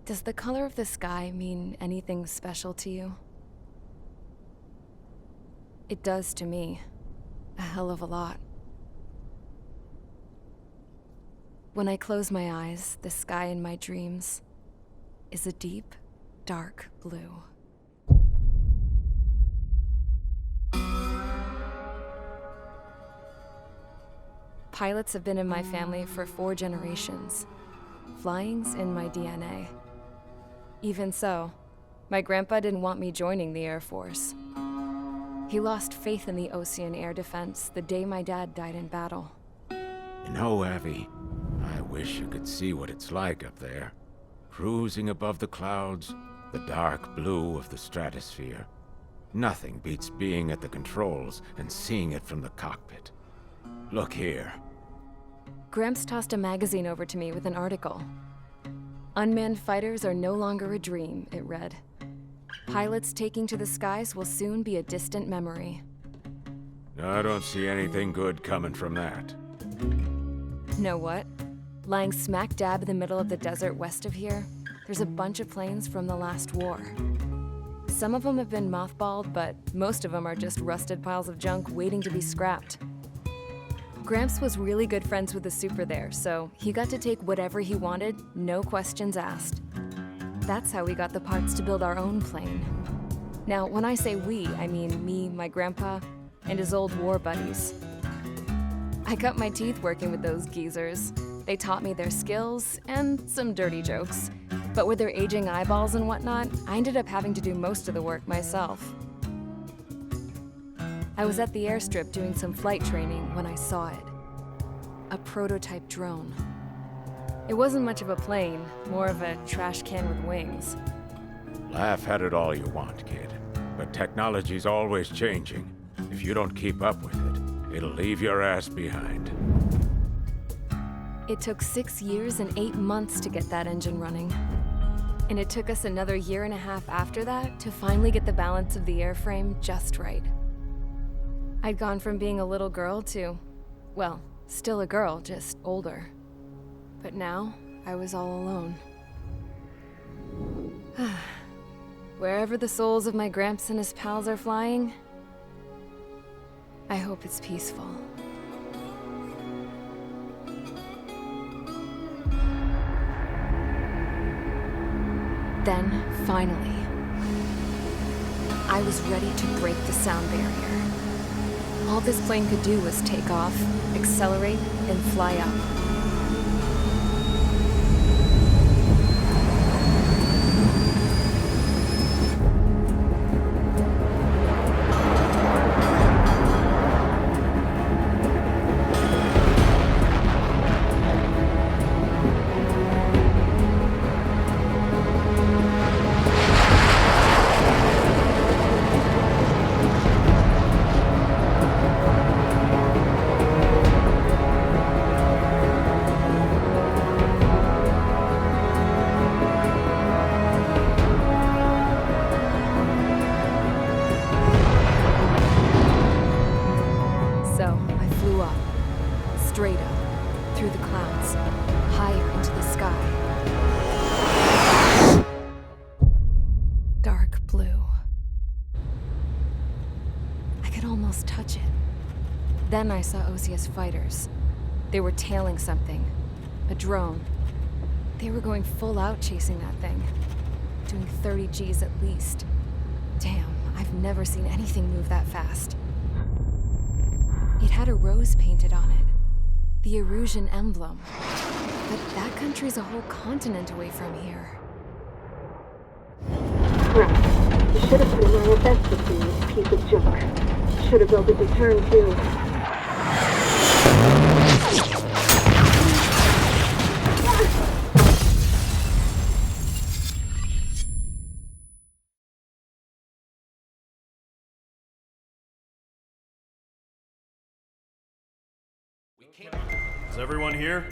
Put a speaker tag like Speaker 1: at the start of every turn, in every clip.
Speaker 1: Does the color of the sky mean anything special to you? It does to me. A hell of a lot. When I close my eyes, the sky in my dreams is a deep, dark blue. Pilots have been in my family for 4 generations. Flying's in my DNA. Even so, my grandpa didn't want me joining the Air Force. He lost faith in the Ocean Air Defense the day my dad died in battle.
Speaker 2: You know, Abby, I wish you could see what it's like up there. Cruising above the clouds, the dark blue of the stratosphere. Nothing beats being at the controls and seeing it from the cockpit. Look here.
Speaker 1: Gramps tossed a magazine over to me with an article. Unmanned fighters are no longer a dream, it read. Pilots taking to the skies will soon be a distant memory.
Speaker 2: I don't see anything good coming from that.
Speaker 1: Know what? Lying smack dab in the middle of the desert west of here, there's a bunch of planes from the last war. Some of them have been mothballed, but most of them are just rusted piles of junk waiting to be scrapped. Gramps was really good friends with the super there, so he got to take whatever he wanted, no questions asked. That's how we got the parts to build our own plane. Now, when I say we, I mean me, my grandpa, and his old war buddies. I cut my teeth working with those geezers. They taught me their skills and some dirty jokes. But with their aging eyeballs and whatnot, I ended up having to do most of the work myself. I was at the airstrip doing some flight training when I saw it. A prototype drone. It wasn't much of a plane, more of a trash can with wings.
Speaker 2: Laugh at it all you want, kid. But technology's always changing. If you don't keep up with it, it'll leave your ass behind.
Speaker 1: It took 6 years and 8 months to get that engine running. And it took us another 1.5 years after that to finally get the balance of the airframe just right. I'd gone from being a little girl to, well, still a girl, just older. But now, I was all alone. Wherever the souls of my Gramps and his pals are flying, I hope it's peaceful. Then, finally, I was ready to break the sound barrier. All this plane could do was take off, accelerate, and fly up. Straight up, through the clouds, higher into the sky. Dark blue. I could almost touch it. Then I saw Osius fighters. They were tailing something. A drone. They were going full out chasing that thing. Doing 30 Gs at least. Damn, I've never seen anything move that fast. It had a rose painted on it. The Erusian emblem. But that country's a whole continent away from here.
Speaker 3: Right. You should have put an IFS between this piece of junk. Should have built a deterrent too.
Speaker 4: Is everyone here?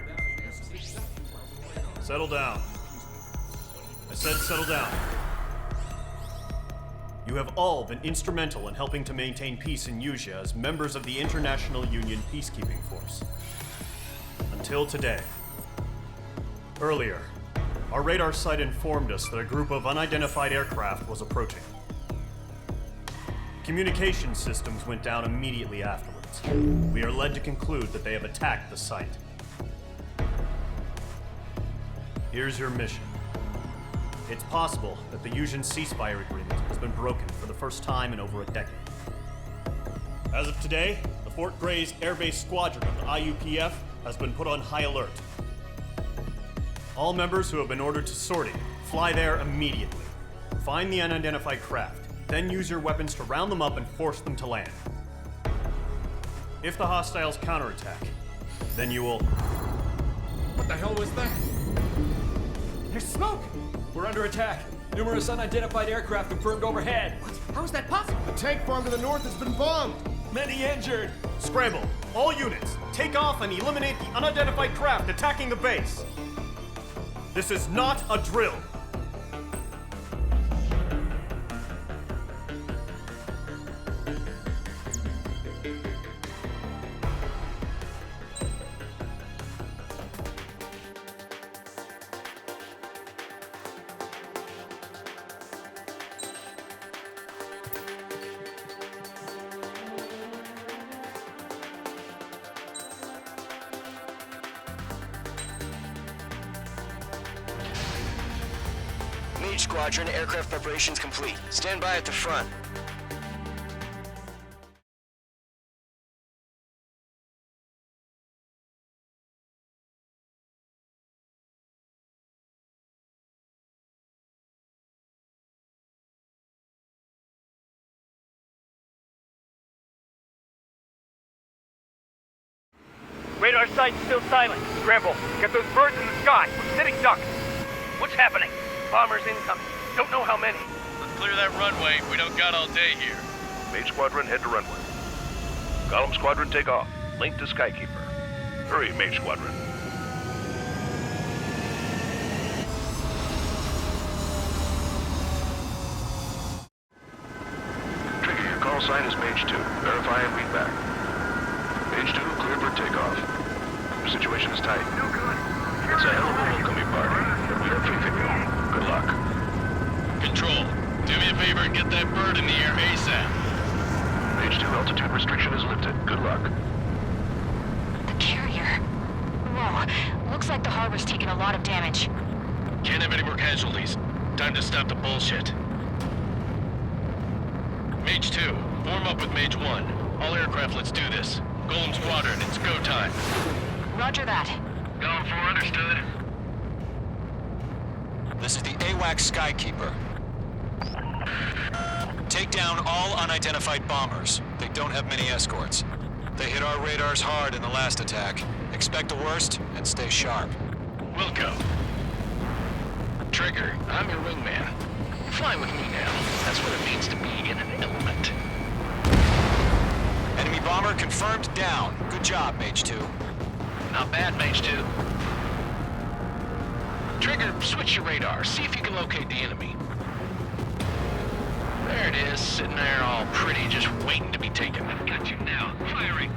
Speaker 4: Settle down. I said settle down. You have all been instrumental in helping to maintain peace in Usea as members of the International Union Peacekeeping Force. Until today. Earlier, Our radar site informed us that a group of unidentified aircraft was approaching. Communication systems went down immediately afterwards. We are led to conclude that they have attacked the site. Here's your mission. It's possible that the Yuuzhan ceasefire agreement has been broken for the first time in over a decade. As of today, the Fort Grays Air Base Squadron of the IUPF has been put on high alert. All members who have been ordered to sortie, fly there immediately. Find the unidentified craft, then use your weapons to round them up and force them to land. If the hostiles counterattack, then you will...
Speaker 5: What the hell was that? There's smoke! We're under attack. Numerous unidentified aircraft confirmed overhead. What? How is that possible?
Speaker 6: The tank farm to the north has been bombed!
Speaker 5: Many injured.
Speaker 4: Scramble! All units, take off and eliminate the unidentified craft attacking the base! This is not a drill!
Speaker 7: Mage Squadron, aircraft preparations complete. Stand by at the front.
Speaker 8: Radar site's still silent. Scramble. Get those birds in the sky. We're sitting ducks. What's happening? Bombers incoming. Don't know how many.
Speaker 9: Let's clear that runway. We don't got all day here.
Speaker 10: Mage Squadron, head to runway. Column Squadron, take off. Link to Skykeeper. Hurry, Mage Squadron. Trigger, your call sign is Mage 2. Verify and read back. Mage 2, clear for takeoff. Your situation is tight. It's a hell of a welcoming party, but we have faith in you. Good luck.
Speaker 9: Control, do me a favor and get that bird in the air ASAP.
Speaker 10: Mage 2, altitude restriction is lifted. Good luck.
Speaker 11: The carrier. Whoa, looks like the harbor's taken a lot of damage.
Speaker 9: Can't have any more casualties. Time to stop the bullshit. Mage 2, form up with Mage 1. All aircraft, let's do this. Golem Squadron, it's go time.
Speaker 11: Roger that.
Speaker 9: Going for understood.
Speaker 12: This is the AWACS Skykeeper. Take down all unidentified bombers. They don't have many escorts. They hit our radars hard in the last attack. Expect the worst and stay sharp.
Speaker 9: Wilco. Trigger, I'm your wingman. Fly with me now. That's what it means to be in an element.
Speaker 12: Enemy bomber confirmed down. Good job, Mage 2.
Speaker 9: Not bad, Mage 2. Trigger, switch your radar. See if you can locate the enemy. There it is, sitting there all pretty, just waiting to be taken. I've got you now. Firing.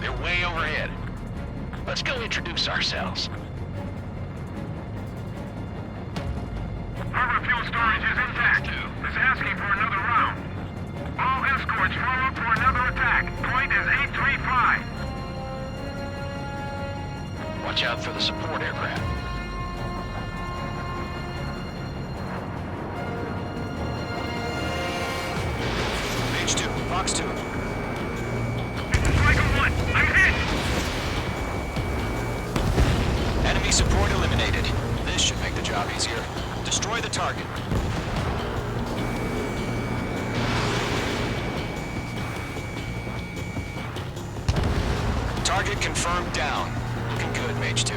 Speaker 9: They're way overhead. Let's go introduce ourselves.
Speaker 13: Harbor fuel storage is intact. Is asking for another round. All escorts form up for another attack. Point is 835.
Speaker 9: Watch out for the support aircraft.
Speaker 12: Mage 2, Fox 2.
Speaker 13: This is Striker 1. I'm hit!
Speaker 12: Enemy support eliminated. This should make the job easier. Destroy the target. Target confirmed down. Looking good, Mage 2.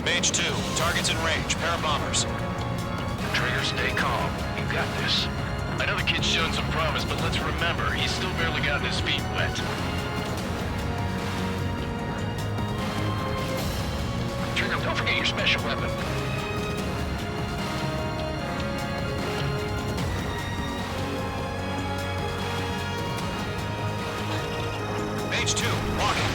Speaker 12: Mage 2, target's in range. Pair of bombers.
Speaker 9: Trigger, stay calm. You got this. I know the kid's shown some promise, but let's remember, he's still barely gotten his feet wet. Trigger, don't forget your special weapon.
Speaker 12: Mage 2, walking.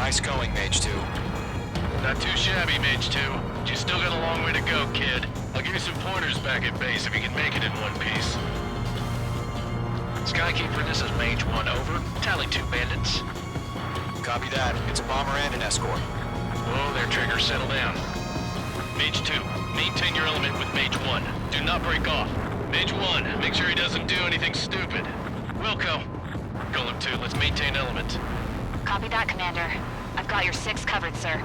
Speaker 12: Nice going, Mage 2.
Speaker 9: Not too shabby, Mage 2. But you still got a long way to go, kid. I'll give you some pointers back at base if you can make it in one piece.
Speaker 7: Skykeeper, this is Mage 1, over. Tally 2 bandits.
Speaker 12: Copy that. It's a bomber and an escort.
Speaker 9: Whoa there, Trigger. Settle down. Mage 2, maintain your element with Mage 1. Do not break off. Mage 1, make sure he doesn't do anything stupid. Wilco. Golem 2, let's maintain element.
Speaker 11: Copy that, Commander. I've got your 6 covered, sir.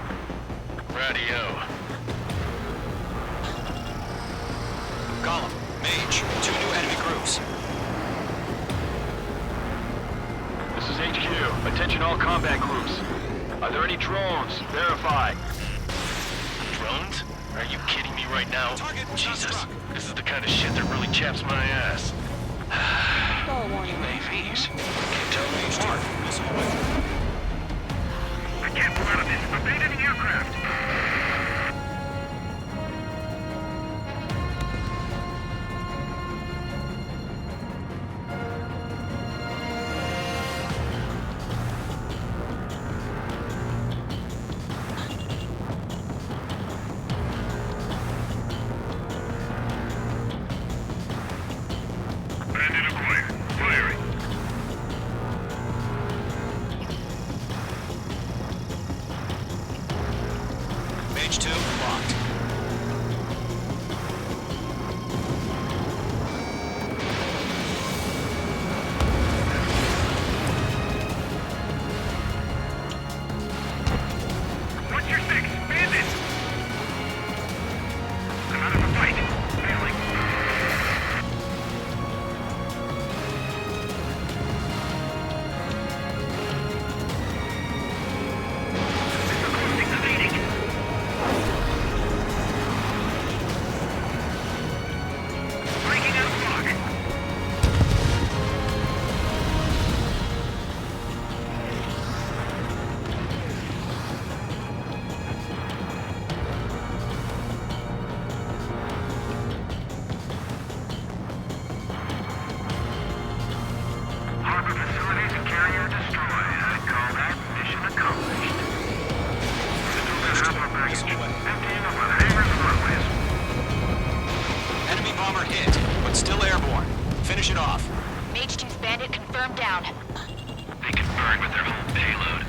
Speaker 9: Radio.
Speaker 12: Golem, Mage, 2 new enemy groups.
Speaker 10: This is HQ. Attention all combat groups. Are there any drones? Verify.
Speaker 9: Drones? Are you kidding me right now?
Speaker 12: Target
Speaker 9: Jesus, this is the kind of shit that really chaps my ass. UAVs. Can't tell me apart.
Speaker 13: I can't pull out of this. Evade any aircraft. Bandit acquired. Firing.
Speaker 12: Mage 2, locked.
Speaker 13: What's your 6? Bandit! I'm out of the fight. Failing. Missile closing the leading. Breaking out of block. Harbor facilities and carrier destroyed. I'd call that mission accomplished. Harbor baggage. Emptying of the hangars and runways.
Speaker 12: Enemy bomber hit, but still airborne. Finish it off.
Speaker 11: Mage 2's bandit confirmed down.
Speaker 9: They can burn with their whole payload.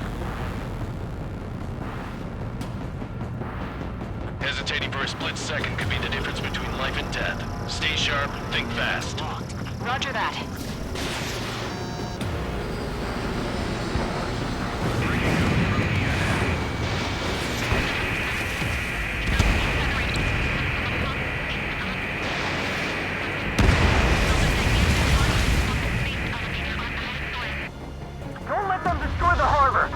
Speaker 9: Hesitating for a split second could be the difference between life and death. Stay sharp, think fast.
Speaker 11: Roger that.
Speaker 13: Don't let them destroy the harbor!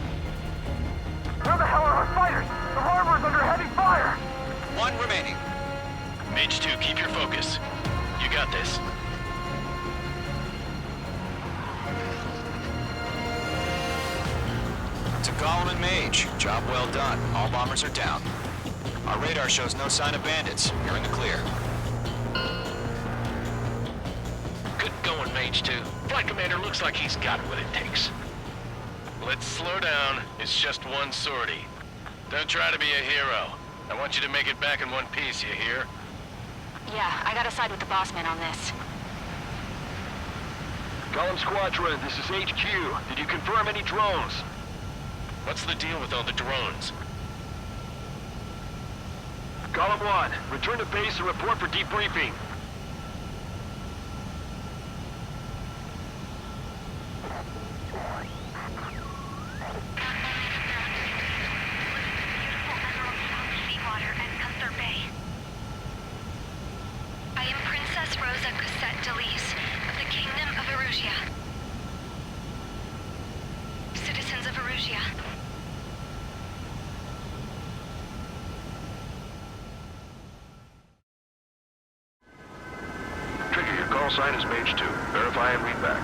Speaker 13: Where the hell are our fighters? The harbor is under heavy fire!
Speaker 12: 1 remaining.
Speaker 9: Mage 2, keep your focus. You got this.
Speaker 12: To Golem and Mage, job well done. All bombers are down. Our radar shows no sign of bandits. You're in the clear.
Speaker 9: Good going, Mage 2. Flight Commander looks like he's got what it takes. Let's slow down. It's just one sortie. Don't try to be a hero. I want you to make it back in one piece, you hear?
Speaker 11: Yeah, I gotta side with the boss man on this.
Speaker 10: Golem Squadron, this is HQ. Did you confirm any drones?
Speaker 9: What's the deal with all the drones?
Speaker 10: Golem 1, return to base and report for debriefing.
Speaker 11: I am Princess Rosa Cassette Delise of the Kingdom of Erusia. Citizens of Erusia.
Speaker 10: Trigger, your call sign is Mage 2. Verify and read back.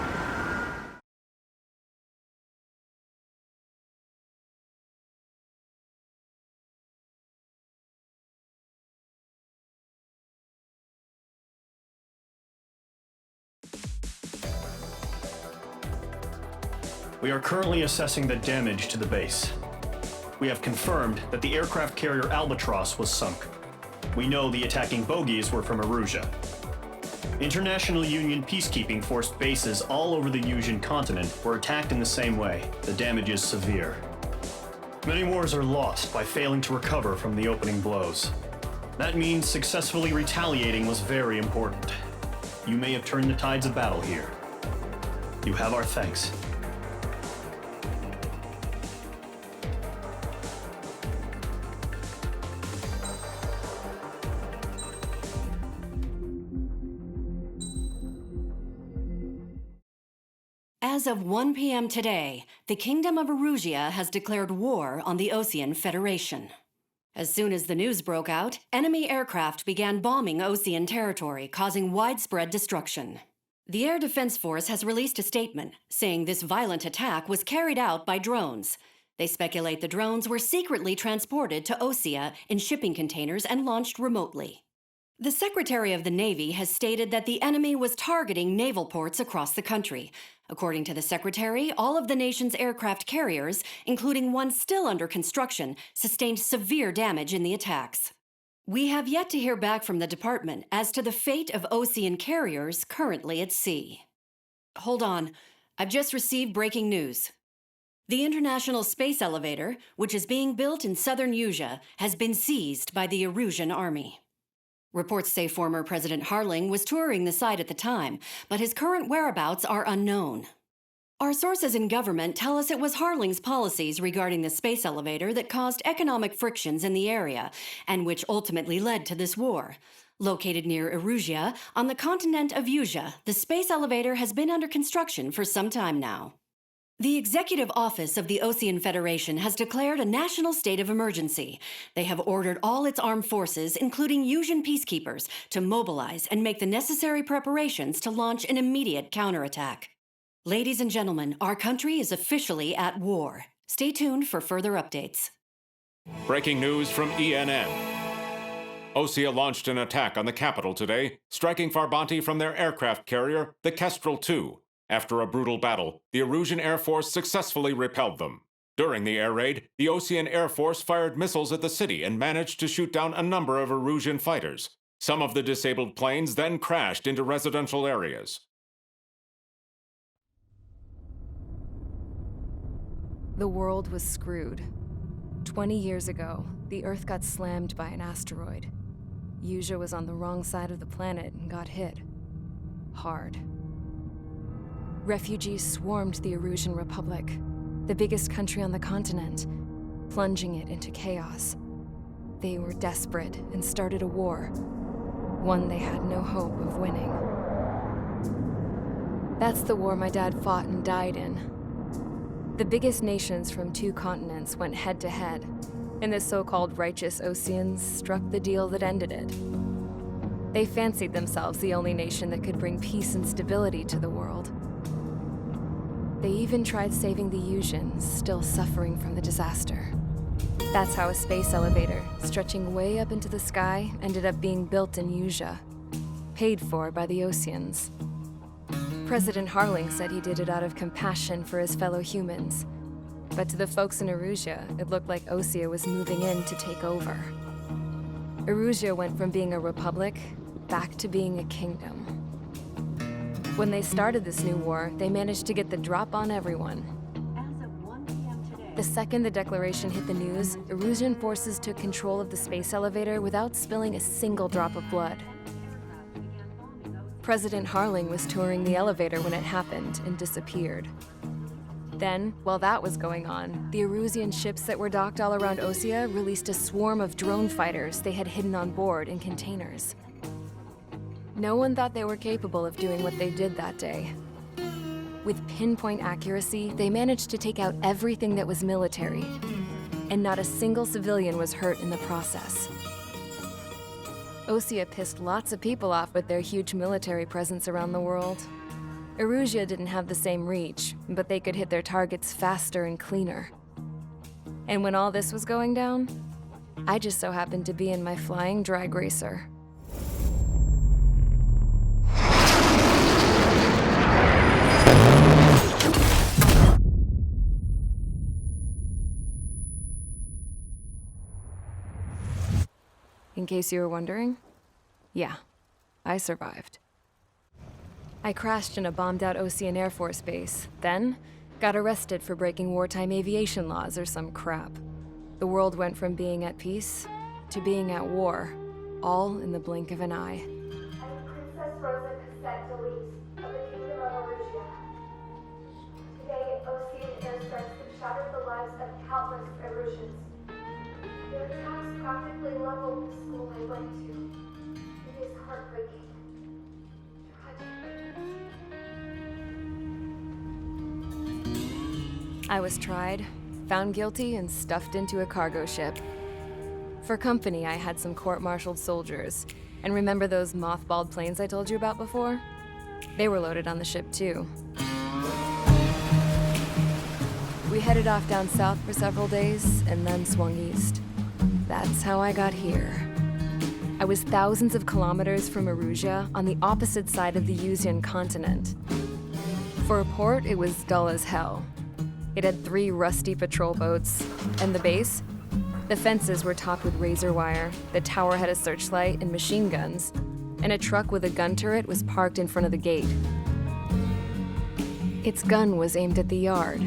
Speaker 4: We are currently assessing the damage to the base. we have confirmed that the aircraft carrier Albatross was sunk. We know the attacking bogies were from Erusia. International Union peacekeeping force bases all over the Yusian continent were attacked in the same way. The damage is severe. Many wars are lost by failing to recover from the opening blows. That means successfully retaliating was very important. You may have turned the tides of battle here. You have our thanks.
Speaker 14: As of 1 p.m. today, the Kingdom of Erusia has declared war on the Osean Federation. As soon as the news broke out, enemy aircraft began bombing Osean territory, causing widespread destruction. The Air Defense Force has released a statement saying this violent attack was carried out by drones. They speculate the drones were secretly transported to Osea in shipping containers and launched remotely. The Secretary of the Navy has stated that the enemy was targeting naval ports across the country. According to the Secretary, all of the nation's aircraft carriers, including one still under construction, sustained severe damage in the attacks. We have yet to hear back from the department as to the fate of Osean carriers currently at sea. Hold on, I've just received breaking news. The International Space Elevator, which is being built in southern Yusia, has been seized by the Erusian army. Reports say former President Harling was touring the site at the time, but his current whereabouts are unknown. Our sources in government tell us it was Harling's policies regarding the space elevator that caused economic frictions in the area, and which ultimately led to this war. Located near Erusia, on the continent of Yusia, the space elevator has been under construction for some time now. The Executive Office of the Osean Federation has declared a national state of emergency. They have ordered all its armed forces, including Yusian peacekeepers, to mobilize and make the necessary preparations to launch an immediate counterattack. Ladies and gentlemen, our country is officially at war. Stay tuned for further updates.
Speaker 15: Breaking news from ENN. Osea launched an attack on the capital today, striking Farbanti from their aircraft carrier, the Kestrel II. After a brutal battle, the Erusian Air Force successfully repelled them. During the air raid, the Osean Air Force fired missiles at the city and managed to shoot down a number of Erusian fighters. Some of the disabled planes then crashed into residential areas.
Speaker 1: The world was screwed. 20 years ago, the Earth got slammed by an asteroid. Yusia was on the wrong side of the planet and got hit. Hard. Refugees swarmed the Erusian Republic, the biggest country on the continent, plunging it into chaos. They were desperate and started a war, one they had no hope of winning. That's the war my dad fought and died in. The biggest nations from 2 continents went head-to-head, and the so-called righteous Oseans struck the deal that ended it. They fancied themselves the only nation that could bring peace and stability to the world. They even tried saving the Yusians, still suffering from the disaster. That's how a space elevator, stretching way up into the sky, ended up being built in Yusia, paid for by the Oseans. President Harling said he did it out of compassion for his fellow humans, but to the folks in Erusia, it looked like Osea was moving in to take over. Erusia went from being a republic back to being a kingdom. When they started this new war, they managed to get the drop on everyone. The second the declaration hit the news, Erusian forces took control of the space elevator without spilling a single drop of blood. President Harling was touring the elevator when it happened and disappeared. Then, while that was going on, the Erusian ships that were docked all around Osea released a swarm of drone fighters they had hidden on board in containers. No one thought they were capable of doing what they did that day. With pinpoint accuracy, they managed to take out everything that was military, and not a single civilian was hurt in the process. Osea pissed lots of people off with their huge military presence around the world. Erusia didn't have the same reach, but they could hit their targets faster and cleaner. And when all this was going down, I just so happened to be in my flying drag racer. In case you were wondering, yeah, I survived. I crashed in a bombed-out Ocean Air Force base, then got arrested for breaking wartime aviation laws or some crap. The world went from being at peace to being at war, all in the blink of an eye.
Speaker 3: Princess Rosa Cassette Delise of the Kingdom of Arusia. Today, Ocean airstrikes have shattered the lives of countless Erusians. Their attacks practically leveled the school I went to. It is heartbreaking.
Speaker 1: I was tried, found guilty, and stuffed into a cargo ship. For company, I had some court-martialed soldiers. And remember those mothballed planes I told you about before? They were loaded on the ship, too. We headed off down south for several days, and then swung east. That's how I got here. I was thousands of kilometers from Erusia, on the opposite side of the Yuzian continent. For a port, it was dull as hell. It had 3 rusty patrol boats, and the base? The fences were topped with razor wire, the tower had a searchlight and machine guns, and a truck with a gun turret was parked in front of the gate. Its gun was aimed at the yard.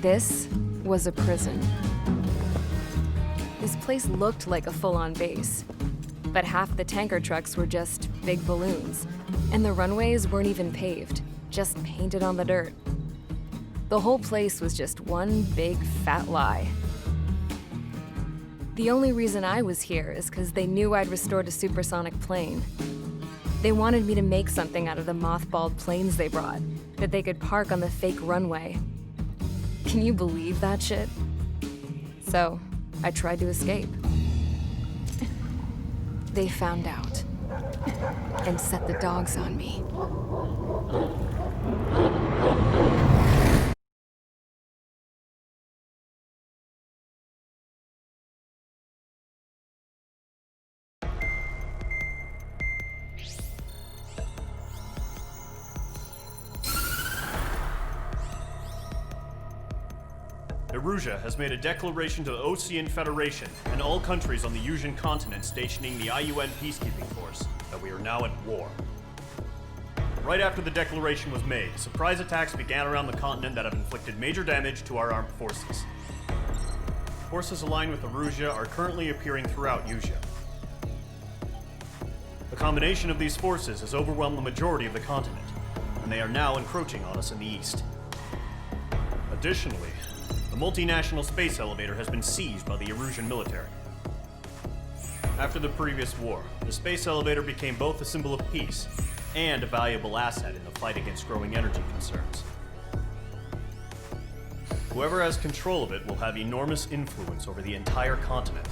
Speaker 1: This was a prison. This place looked like a full-on base, but half the tanker trucks were just big balloons, and the runways weren't even paved, just painted on the dirt. The whole place was just one big fat lie. The only reason I was here is because they knew I'd restored a supersonic plane. They wanted me to make something out of the mothballed planes they brought, that they could park on the fake runway. Can you believe that shit? So, I tried to escape. They found out, and set the dogs on me.
Speaker 4: Erusia has made a declaration to the Ocean Federation and all countries on the Yuzian continent stationing the IUN peacekeeping force that we are now at war. Right after the declaration was made, surprise attacks began around the continent that have inflicted major damage to our armed forces. Forces aligned with Erusia are currently appearing throughout Yusia. The combination of these forces has overwhelmed the majority of the continent, and they are now encroaching on us in the east. Additionally, the multinational space elevator has been seized by the Erusian military. After the previous war, the space elevator became both a symbol of peace and a valuable asset in the fight against growing energy concerns. Whoever has control of it will have enormous influence over the entire continent.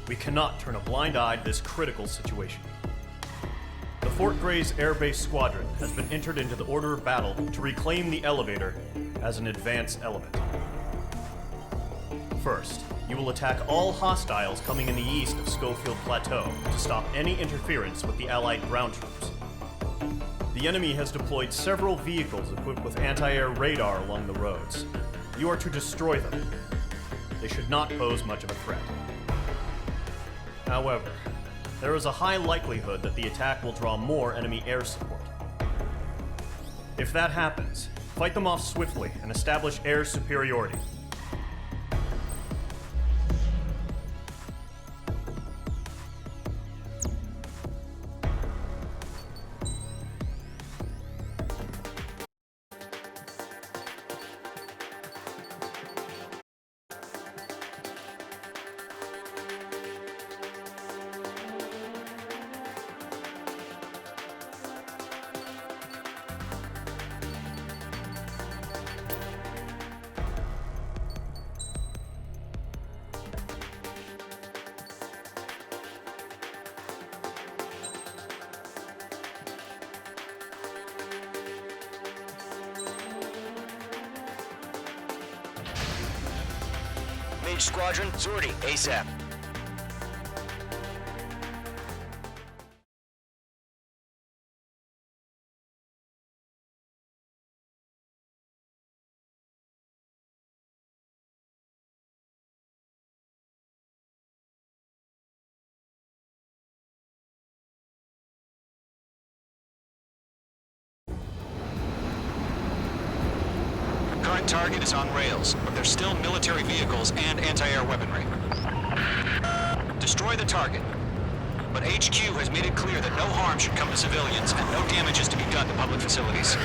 Speaker 4: We cannot turn a blind eye to this critical situation. The Fort Gray's Air Base Squadron has been entered into the order of battle to reclaim the elevator as an advance element. First, you will attack all hostiles coming in the east of Schofield Plateau to stop any interference with the Allied ground troops. The enemy has deployed several vehicles equipped with anti-air radar along the roads. You are to destroy them. They should not pose much of a threat. However, there is a high likelihood that the attack will draw more enemy air support. If that happens, fight them off swiftly and establish air superiority.
Speaker 7: Mage Squadron, sortie, ASAP.
Speaker 12: That target is on rails, but there's still military vehicles and anti-air weaponry. Destroy the target. But HQ has made it clear that no harm should come to civilians and no damage is to be done to public facilities.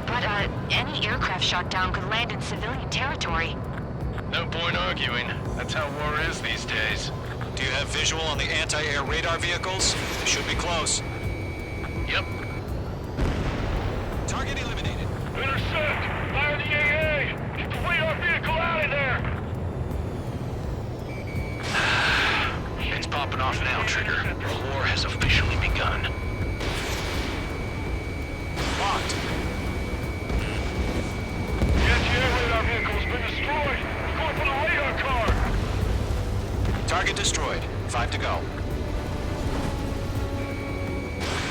Speaker 11: But, any aircraft shot down could land in civilian territory.
Speaker 9: No point arguing. That's how war is these days.
Speaker 12: Do you have visual on the anti-air radar vehicles? They should be close.
Speaker 9: Yep.
Speaker 12: Target eliminated.
Speaker 13: Intercept! Fire the AA! Get the radar vehicle out of there!
Speaker 9: It's popping off now, Trigger. The war has officially begun.
Speaker 12: Locked.
Speaker 13: The anti-air radar vehicle has been destroyed! We're going for the radar car!
Speaker 12: Target destroyed. 5 to go.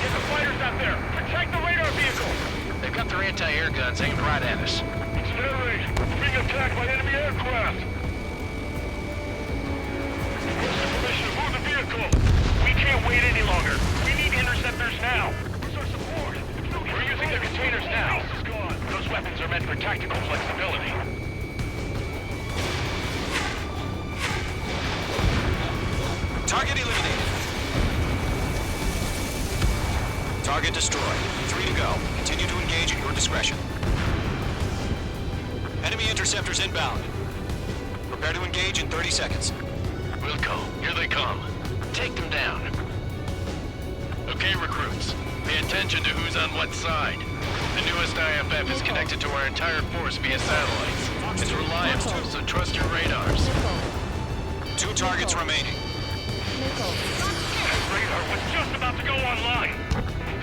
Speaker 13: Get the fighters out there! Protect the radar vehicle!
Speaker 9: They've got their anti-air guns aimed right at us.
Speaker 13: It's an air raid! We're being attacked by enemy aircraft! Permission to move the vehicle! We can't wait any longer! We need interceptors now! Where's our support? We're using the containers now! Those weapons are meant for tactical flexibility.
Speaker 12: Target eliminated. Target destroyed. 3 to go. Continue to engage at your discretion. Enemy interceptors inbound. Prepare to engage in 30 seconds.
Speaker 9: Wilco, here they come. Take them down. Okay, recruits. Pay attention to who's on what side. The newest IFF is connected to our entire force via satellites. It's reliable, so trust your radars.
Speaker 12: 2 targets remaining.
Speaker 13: That radar was just about to go online.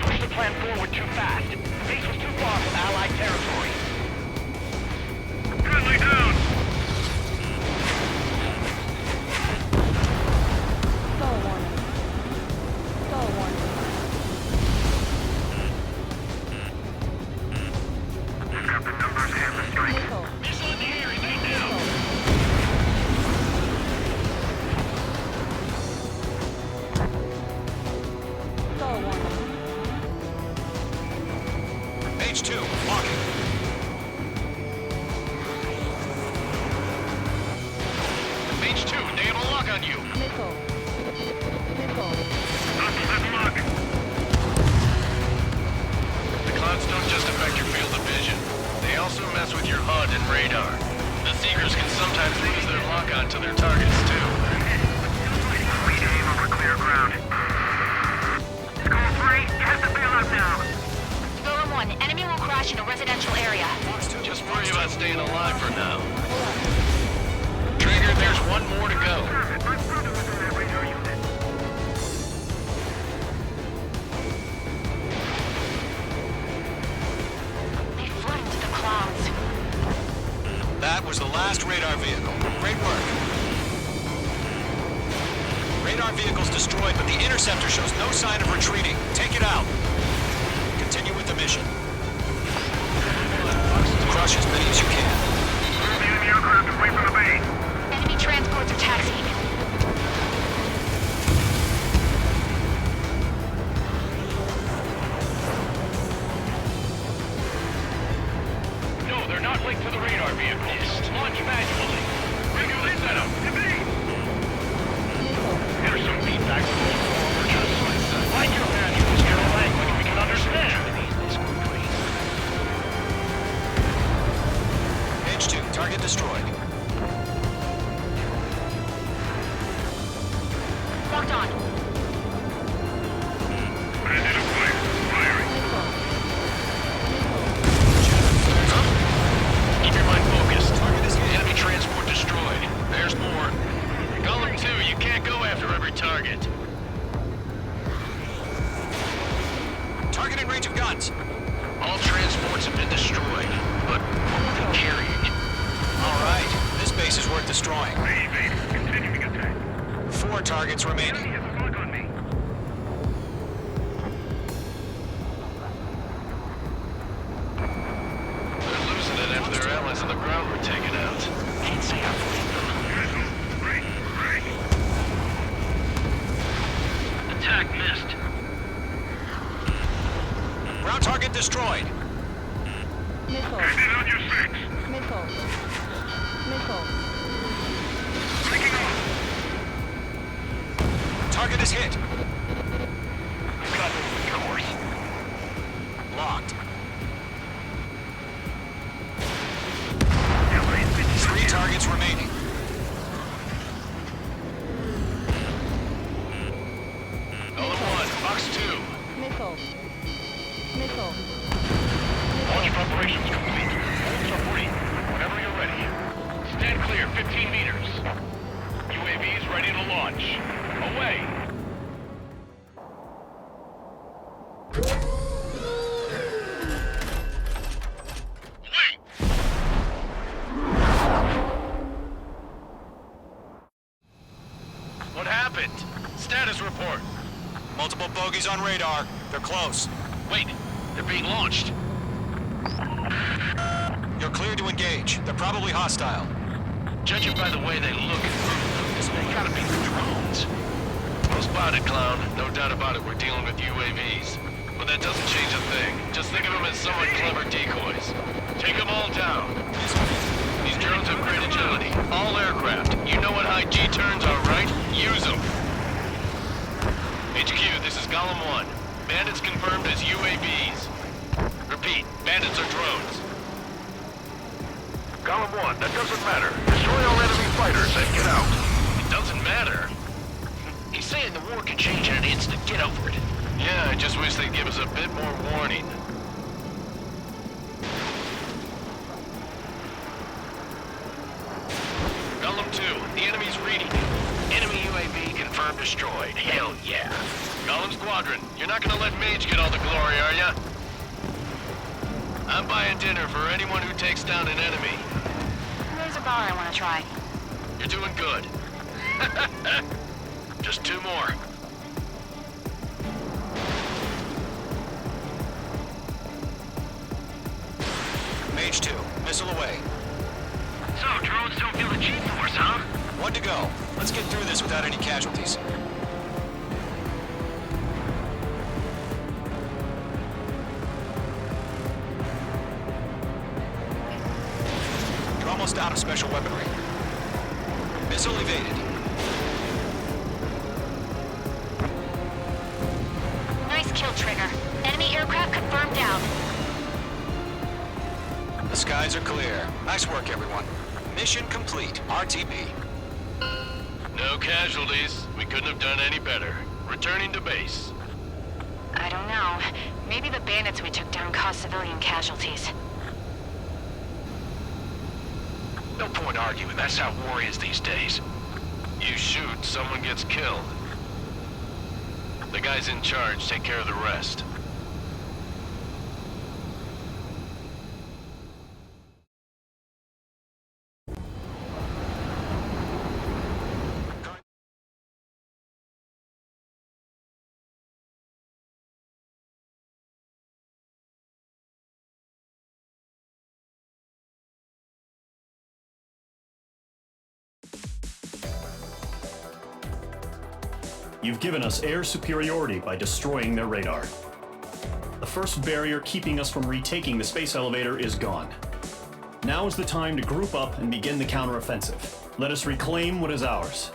Speaker 13: Push the plan forward too fast. The base was too far from Allied territory. Friendly down! We've got the numbers and the strike. Missile in the air, evade now!
Speaker 12: H2, locking.
Speaker 9: H2, they have a lock on you. The clouds don't just affect your field of vision. They also mess with your HUD and radar. The Seekers can sometimes lose their lock-on to their targets, too.
Speaker 13: Lead aim over clear ground. Skull 3, head the bail out now.
Speaker 11: Golem 1, enemy will crash in a residential area.
Speaker 9: Just worry about staying alive for now. Trigger, there's one more to go.
Speaker 13: My brother was in that radar unit.
Speaker 11: They flew into the clouds.
Speaker 12: That was the last radar vehicle. Great work. Radar vehicle's destroyed, but the interceptor shows no sign of retreating. Take it out. Continue with the mission. Crush as many as you can.
Speaker 13: Move the enemy aircraft away from the base.
Speaker 11: Enemy transports are taxiing.
Speaker 13: No, they're not linked to the radar vehicle. Launch manually. Regulate setup. There's some feedback from the forward. Like your manuals, get a language we can understand.
Speaker 12: H2, target destroyed.
Speaker 11: Locked on.
Speaker 9: Keep your mind focused. Enemy transport destroyed. There's more. Golem 2, you can't go after every target.
Speaker 12: Target in range of guns.
Speaker 9: All transports have been destroyed, but only carrying.
Speaker 12: All right, this base is worth destroying.
Speaker 13: Continuing attack.
Speaker 12: 4 targets remaining.
Speaker 13: He has a lock on me.
Speaker 9: They're losing it after their allies on the ground were taken out. Can't say I believe them. Attack missed.
Speaker 12: Ground target destroyed.
Speaker 13: Ended on your 6.
Speaker 12: is hit.
Speaker 13: We've got the course.
Speaker 12: Locked.
Speaker 13: Airplane's
Speaker 12: 3 targets remaining.
Speaker 9: Golem 1, Fox 2.
Speaker 1: Missile. Missile.
Speaker 13: Launch preparations complete. Bolts are free. Whenever you're ready. Stand clear, 15 meters. UAVs ready to launch. Away.
Speaker 9: What happened? Status report.
Speaker 12: Multiple bogies on radar. They're close.
Speaker 9: Wait, they're being launched.
Speaker 12: You're cleared to engage. They're probably hostile.
Speaker 9: Judging by the way they look and move, they gotta be drones. Well spotted, clown. No doubt about it, we're dealing with UAVs. But that doesn't change a thing. Just think of them as somewhat clever decoys. Take them all down. These drones have great agility. All aircraft. You know what high G-turns are, right? Use them. HQ, this is Golem 1. Bandits confirmed as UAVs. Repeat, bandits are drones.
Speaker 13: Golem 1, that doesn't matter. Destroy all enemy fighters and get out.
Speaker 9: It doesn't matter.
Speaker 13: He's saying the war can change in an instant. Get over it.
Speaker 9: Yeah, I just wish they'd give us a bit more warning. Golem 2, the enemy's reading.
Speaker 13: Enemy UAV confirmed destroyed. Hell yeah.
Speaker 9: Golem Squadron, you're not gonna let Mage get all the glory, are ya? I'm buying dinner for anyone who takes down an enemy.
Speaker 11: There's a bar I want to try.
Speaker 9: You're doing good. Just 2 more.
Speaker 12: Mage 2, missile away.
Speaker 13: So, drones don't feel the G-force, huh?
Speaker 12: 1 to go. Let's get through this without any casualties. You're almost out of special weaponry. Missile evaded.
Speaker 11: Nice kill, Trigger. Enemy aircraft confirmed down.
Speaker 12: The skies are clear. Nice work, everyone. Mission complete. RTB.
Speaker 9: No casualties. We couldn't have done any better. Returning to base.
Speaker 11: I don't know. Maybe the bandits we took down caused civilian casualties.
Speaker 13: No point arguing. That's how war is these days.
Speaker 9: You shoot, someone gets killed. The guys in charge take care of the rest.
Speaker 4: You've given us air superiority by destroying their radar. The first barrier keeping us from retaking the space elevator is gone. Now is the time to group up and begin the counteroffensive. Let us reclaim what is ours.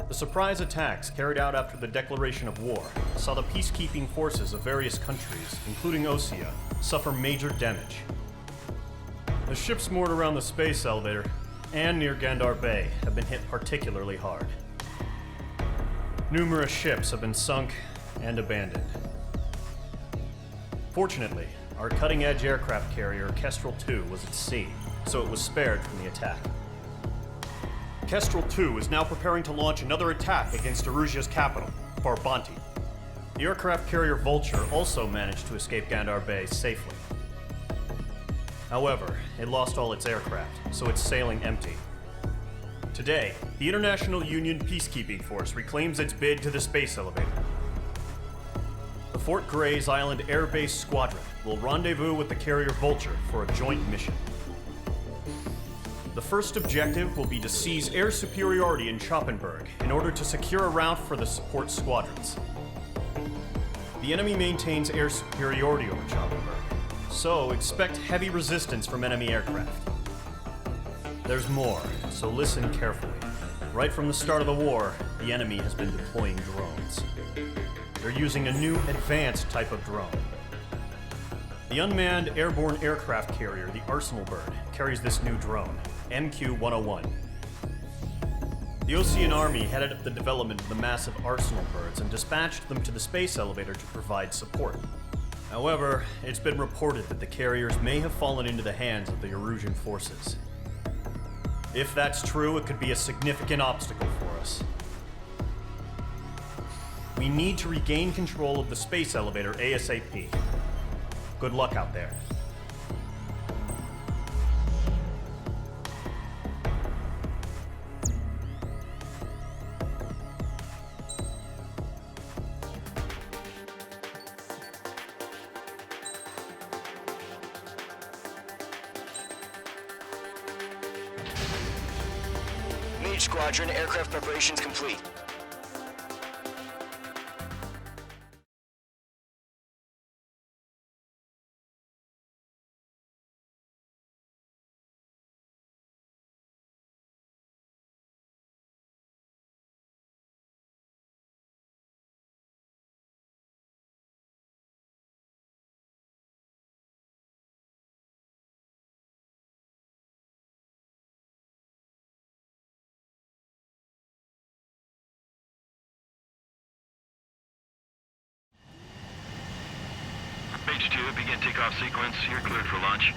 Speaker 4: The surprise attacks carried out after the declaration of war saw the peacekeeping forces of various countries, including Osea, suffer major damage. The ships moored around the space elevator and near Gandar Bay have been hit particularly hard. Numerous ships have been sunk and abandoned. Fortunately, our cutting-edge aircraft carrier Kestrel 2 was at sea, so it was spared from the attack. Kestrel 2 is now preparing to launch another attack against Erusia's capital, Farbanti. The aircraft carrier Vulture also managed to escape Gandar Bay safely. However, it lost all its aircraft, so it's sailing empty. Today, the International Union Peacekeeping Force reclaims its bid to the space elevator. The Fort Gray's Island Air Base Squadron will rendezvous with the carrier Vulture for a joint mission. The first objective will be to seize air superiority in Schoppenberg in order to secure a route for the support squadrons. The enemy maintains air superiority over Schoppenberg, so expect heavy resistance from enemy aircraft. There's more, so listen carefully. Right from the start of the war, the enemy has been deploying drones. They're using a new advanced type of drone. The unmanned airborne aircraft carrier, the Arsenal Bird, carries this new drone, MQ-101. The Osean Army headed up the development of the massive Arsenal Birds and dispatched them to the space elevator to provide support. However, it's been reported that the carriers may have fallen into the hands of the Erusian forces. If that's true, it could be a significant obstacle for us. We need to regain control of the space elevator ASAP. Good luck out there.
Speaker 7: Mage Squadron, aircraft preparations complete.
Speaker 10: Page 2, begin takeoff sequence. You're cleared for launch.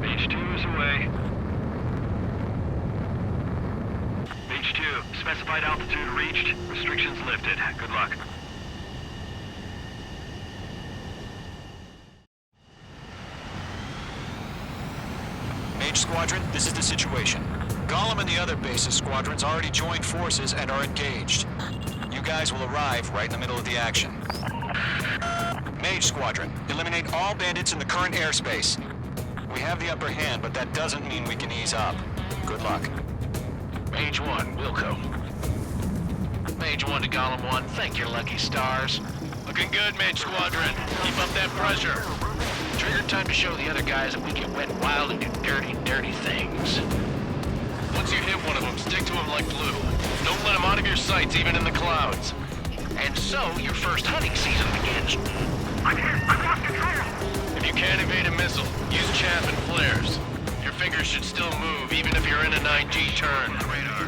Speaker 10: Page 2 is away. Page 2, specified altitude reached. Restrictions lifted. Good luck.
Speaker 12: Squadron, this is the situation. Gollum and the other base's squadrons already joined forces and are engaged. You guys will arrive right in the middle of the action. Mage Squadron, eliminate all bandits in the current airspace. We have the upper hand, but that doesn't mean we can ease up. Good luck.
Speaker 9: Mage 1, Wilco. Mage 1 to Gollum 1, thank your lucky stars. Looking good, Mage Squadron. Keep up that pressure. Trigger time to show the other guys that we get wet and wild and do dirty, dirty things. Once you hit one of them, stick to them like glue. Don't let them out of your sights, even in the clouds. And so, your first hunting season begins.
Speaker 13: I'm hit! I've lost control!
Speaker 9: If you can't evade a missile, use chaff and flares. Your fingers should still move, even if you're in a 9G turn.
Speaker 13: Radar.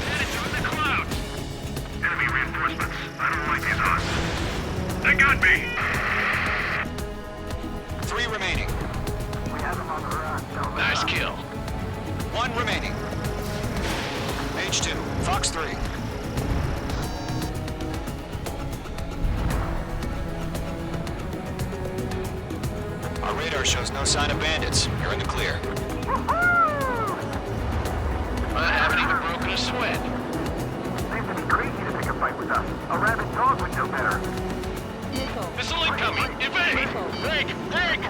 Speaker 13: Headed through the clouds! Enemy reinforcements. I don't like these odds. They got me!
Speaker 12: 3 remaining.
Speaker 13: We have them on the run.
Speaker 9: Nice kill.
Speaker 12: 1 remaining. Mage 2, Fox 3. Our radar shows no sign of bandits. You're in the clear.
Speaker 9: I haven't even broken a sweat.
Speaker 13: Seems to be crazy to pick a fight with us. A rabid dog would know better.
Speaker 9: Missile incoming! Evade! Break! Break!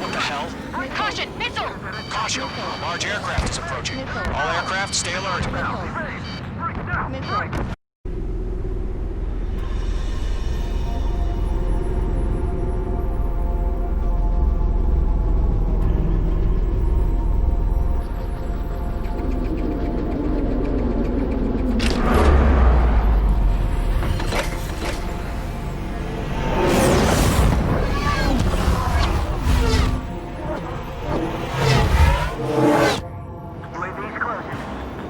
Speaker 12: What the hell?
Speaker 11: Caution! Missile!
Speaker 12: Caution! Large aircraft is approaching. All aircraft, stay alert.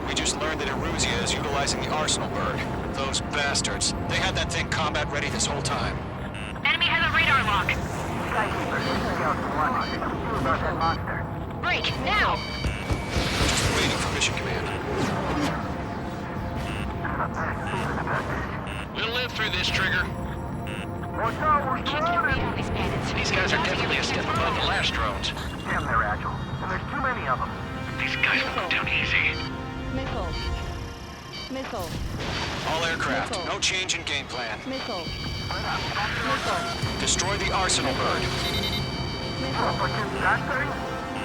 Speaker 12: We just learned that Erusia is utilizing the Arsenal Bird. Those bastards. They had that thing combat ready this whole time.
Speaker 11: Enemy has a radar lock. Break, now!
Speaker 12: Just waiting for mission command.
Speaker 9: through this, Trigger?
Speaker 13: Watch out, we're
Speaker 11: Can't get a read on these bandits.
Speaker 9: These guys are definitely a step above the last drones.
Speaker 13: Damn, they're agile. And there's too many of them.
Speaker 8: These guys will go down easy.
Speaker 16: Missile. Missile.
Speaker 12: All aircraft,
Speaker 16: Missile.
Speaker 12: no change in game plan.
Speaker 16: Missile. Missile.
Speaker 12: Destroy the arsenal bird.
Speaker 13: Oh, but that thing?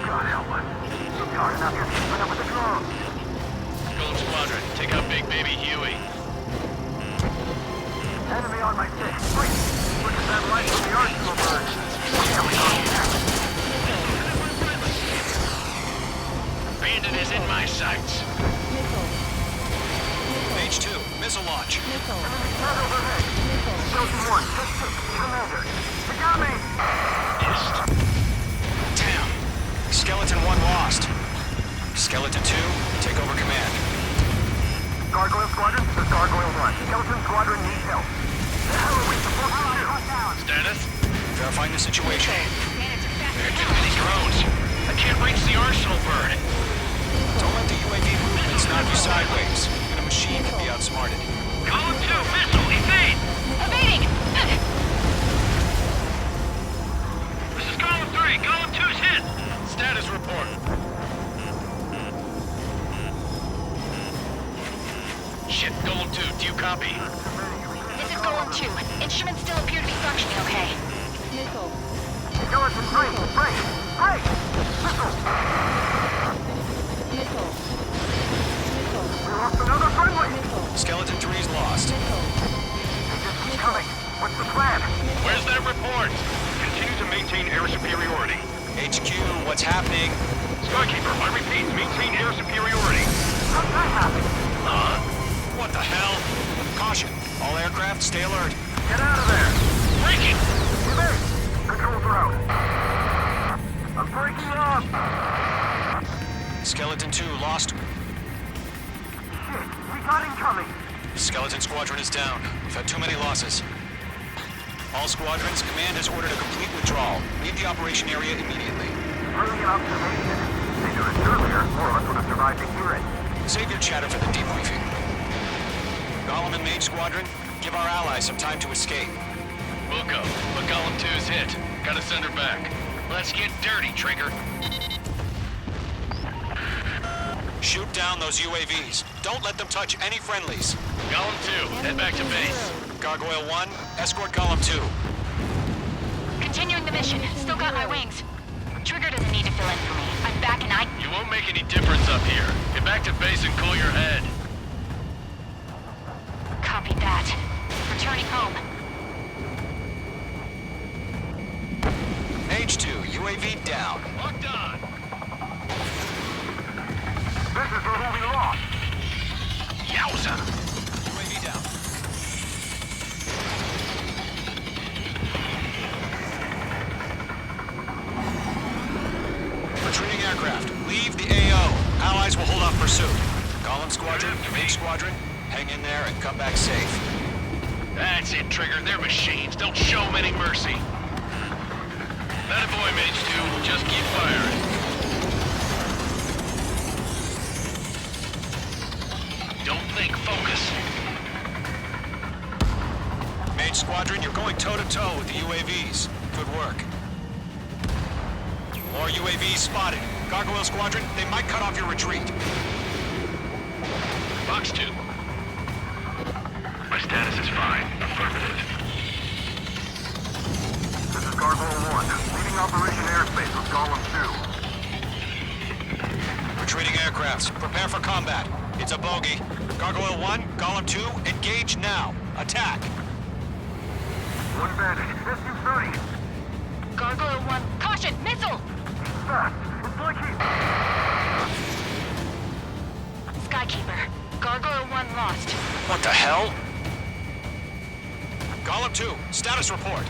Speaker 13: God help us. It's hard enough you're keeping up with the drones.
Speaker 9: Golem Squadron, take out Big Baby Huey.
Speaker 13: Enemy on my stick. Wait! Look at that light from the arsenal bird. Here we go.
Speaker 9: Bandit is in my sights.
Speaker 16: Missile.
Speaker 12: Mage 2, missile launch.
Speaker 16: Missile.
Speaker 13: Enemy threat overhead.
Speaker 16: Missile.
Speaker 13: Chosen 1, just hit. Commander. They got me!
Speaker 12: Damn. Skeleton 1 lost. Skeleton 2, take over command.
Speaker 13: Gargoyle Squadron, this is Gargoyle 1. Skeleton Squadron needs help. The hell are we supposed to do?
Speaker 9: Status?
Speaker 12: Verifying the situation.
Speaker 9: There are too many drones. I can't reach the arsenal bird.
Speaker 12: Don't let the UAV movements knock you sideways. Even a machine can be outsmarted.
Speaker 8: Column 2, missile, evade!
Speaker 11: Evading!
Speaker 8: This is column 3. Column 2's hit.
Speaker 9: Status report. Shit, Golem 2, do you copy?
Speaker 11: This is Golem 2. Instruments still appear to be functioning okay.
Speaker 16: Missile.
Speaker 13: Skeleton 3, break! Break! Missile!
Speaker 16: Missile. Missile.
Speaker 13: We lost another friendly!
Speaker 16: Missile.
Speaker 12: Skeleton 3's lost.
Speaker 16: Missile.
Speaker 13: They just keep coming. What's the plan?
Speaker 9: Where's that report?
Speaker 13: Continue to maintain air superiority.
Speaker 12: HQ, what's happening?
Speaker 13: Skykeeper, I repeat, maintain air superiority. How's that happen?
Speaker 12: What the hell? Caution. All aircraft, stay alert.
Speaker 13: Get out of there!
Speaker 9: Breaking!
Speaker 13: Evade! Controls are out. I'm breaking up!
Speaker 12: Skeleton 2 lost.
Speaker 13: Shit, we got incoming!
Speaker 12: Skeleton Squadron is down. We've had too many losses. All squadrons, command has ordered a complete withdrawal. Leave the operation area immediately.
Speaker 13: Brilliant observation. They knew it earlier, more of us would have survived to hear it.
Speaker 12: Save your chatter for the debriefing. Golem and Mage Squadron, give our allies some time to escape.
Speaker 9: We'll go, but Golem 2's hit. Gotta send her back. Let's get dirty, Trigger.
Speaker 12: Shoot down those UAVs. Don't let them touch any friendlies.
Speaker 9: Golem 2, head back to base.
Speaker 12: Gargoyle 1, escort Golem 2.
Speaker 11: Continuing the mission. Still got my wings. Trigger doesn't need to fill in for me. I'm back and
Speaker 9: You won't make any difference up here. Get back to base and cool your head.
Speaker 11: Copy that. Returning home.
Speaker 12: Mage 2, UAV down.
Speaker 9: Locked on.
Speaker 13: This is who we lost.
Speaker 9: Yowza.
Speaker 12: UAV down. Retreating aircraft, leave the AO. Allies will hold off pursuit. Golem Squadron, Mage Squadron, hang in there and come back safe.
Speaker 9: That's it, Trigger. They're machines. Don't show them any mercy. That boy, Mage 2. Just keep firing. Don't think, focus.
Speaker 12: Mage Squadron, you're going toe-to-toe with the UAVs. Good work. More UAVs spotted. Gargoyle Squadron, they might cut off your retreat.
Speaker 9: Box 2.
Speaker 13: My status is fine. Affirmative. This is Gargoyle 1. Leading Operation Airspace with Golem 2.
Speaker 12: Retreating aircrafts, prepare for combat. It's a bogey. Gargoyle 1, Golem 2, engage now. Attack.
Speaker 13: One bandit. SU-30.
Speaker 11: Gargoyle 1. Caution! Missile!
Speaker 13: Fast. It's like he's...
Speaker 11: Skykeeper. Gargoyle 1 lost.
Speaker 12: What the hell? Golem 2, status report.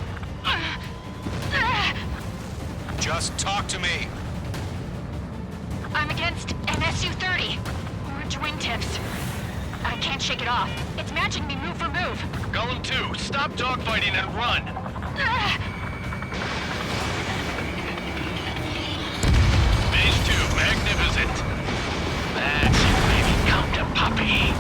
Speaker 12: Just talk to me.
Speaker 11: I'm against MSU-30. Orange wingtips. I can't shake it off. It's matching me move for move.
Speaker 9: Golem 2, stop dogfighting and run. Mage 2, magnificent. That's it, baby. Come to puppy.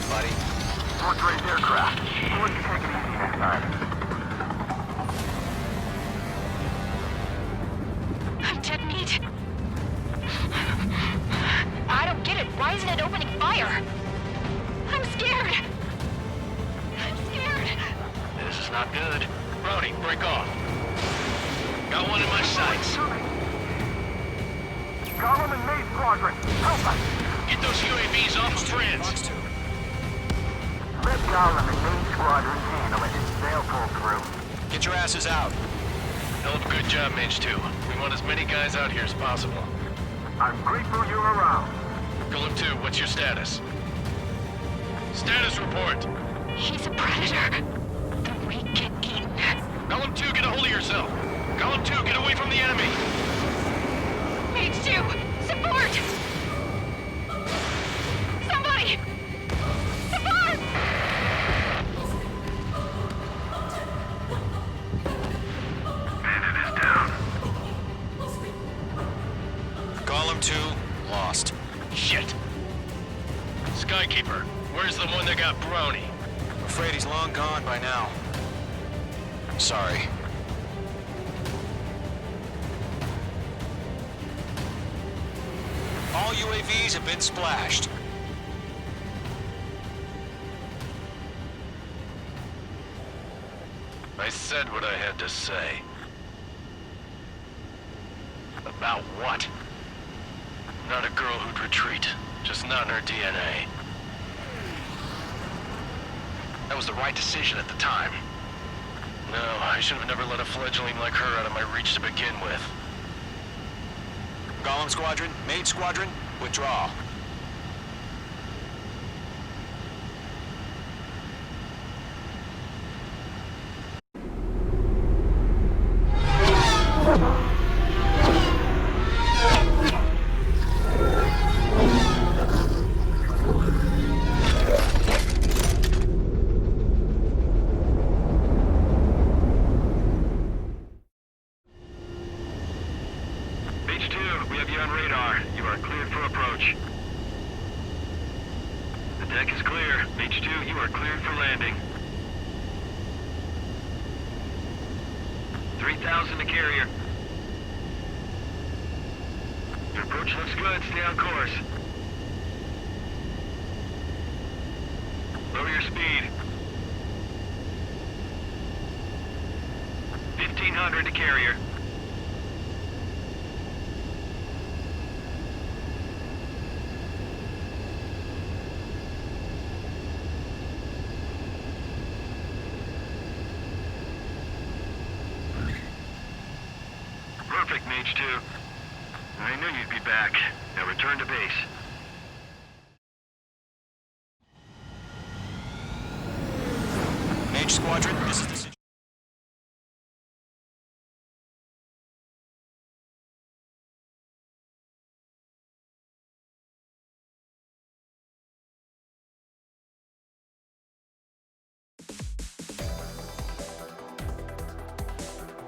Speaker 12: up, buddy?
Speaker 13: Fourth-grade aircraft. Let's take it easy next time.
Speaker 11: I'm dead meat. I don't get it. Why isn't it opening fire? I'm scared. I'm scared.
Speaker 9: This is not good. Brownie, break off. Got one in my sights.
Speaker 13: Gollum and Maid Squadron, help us!
Speaker 9: Get those UAVs off of friends.
Speaker 13: Let Gollum and Maid Squadron handle it. They'll pull through.
Speaker 12: Get your asses out.
Speaker 9: Hell of a good job, Mage 2. We want as many guys out here as possible.
Speaker 13: I'm grateful you're around.
Speaker 9: Golem 2, what's your status? Status report.
Speaker 11: He's a predator. The weak get eaten.
Speaker 9: Golem 2, get a hold of yourself. Golem 2, get away from the enemy.
Speaker 11: Mage 2, support! Somebody! Support!
Speaker 13: Bandit is down.
Speaker 12: Golem 2, lost.
Speaker 9: Shit. Skykeeper, where's the one that got Brownie?
Speaker 12: I'm afraid he's long gone by now. Sorry. All UAVs have been splashed.
Speaker 9: I said what I had to say. About what? Not a girl who'd retreat. Just not in her DNA. That was the right decision at the time. No, I should have never let a fledgling like her out of my reach to begin with.
Speaker 12: Golem Squadron, Maid Squadron, withdraw.
Speaker 13: H2, we have you on radar. You are cleared for approach. The deck is clear. H2, you are cleared for landing. 3,000 to carrier. Your approach looks good. Stay on course. Lower your speed. 1,500 to carrier. Perfect, Mage 2. I knew you'd be back. Now return to base.
Speaker 12: Mage Squadron, this is the situation.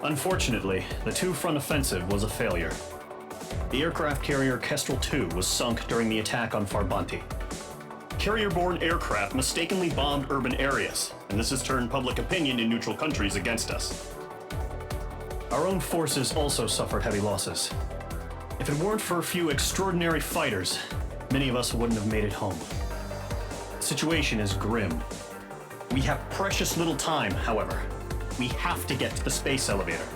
Speaker 4: Unfortunately, the two-front offensive was a failure. The aircraft carrier Kestrel II was sunk during the attack on Farbanti. Carrier-borne aircraft mistakenly bombed urban areas, and this has turned public opinion in neutral countries against us. Our own forces also suffered heavy losses. If it weren't for a few extraordinary fighters, many of us wouldn't have made it home. The situation is grim. We have precious little time, however. We have to get to the space elevator.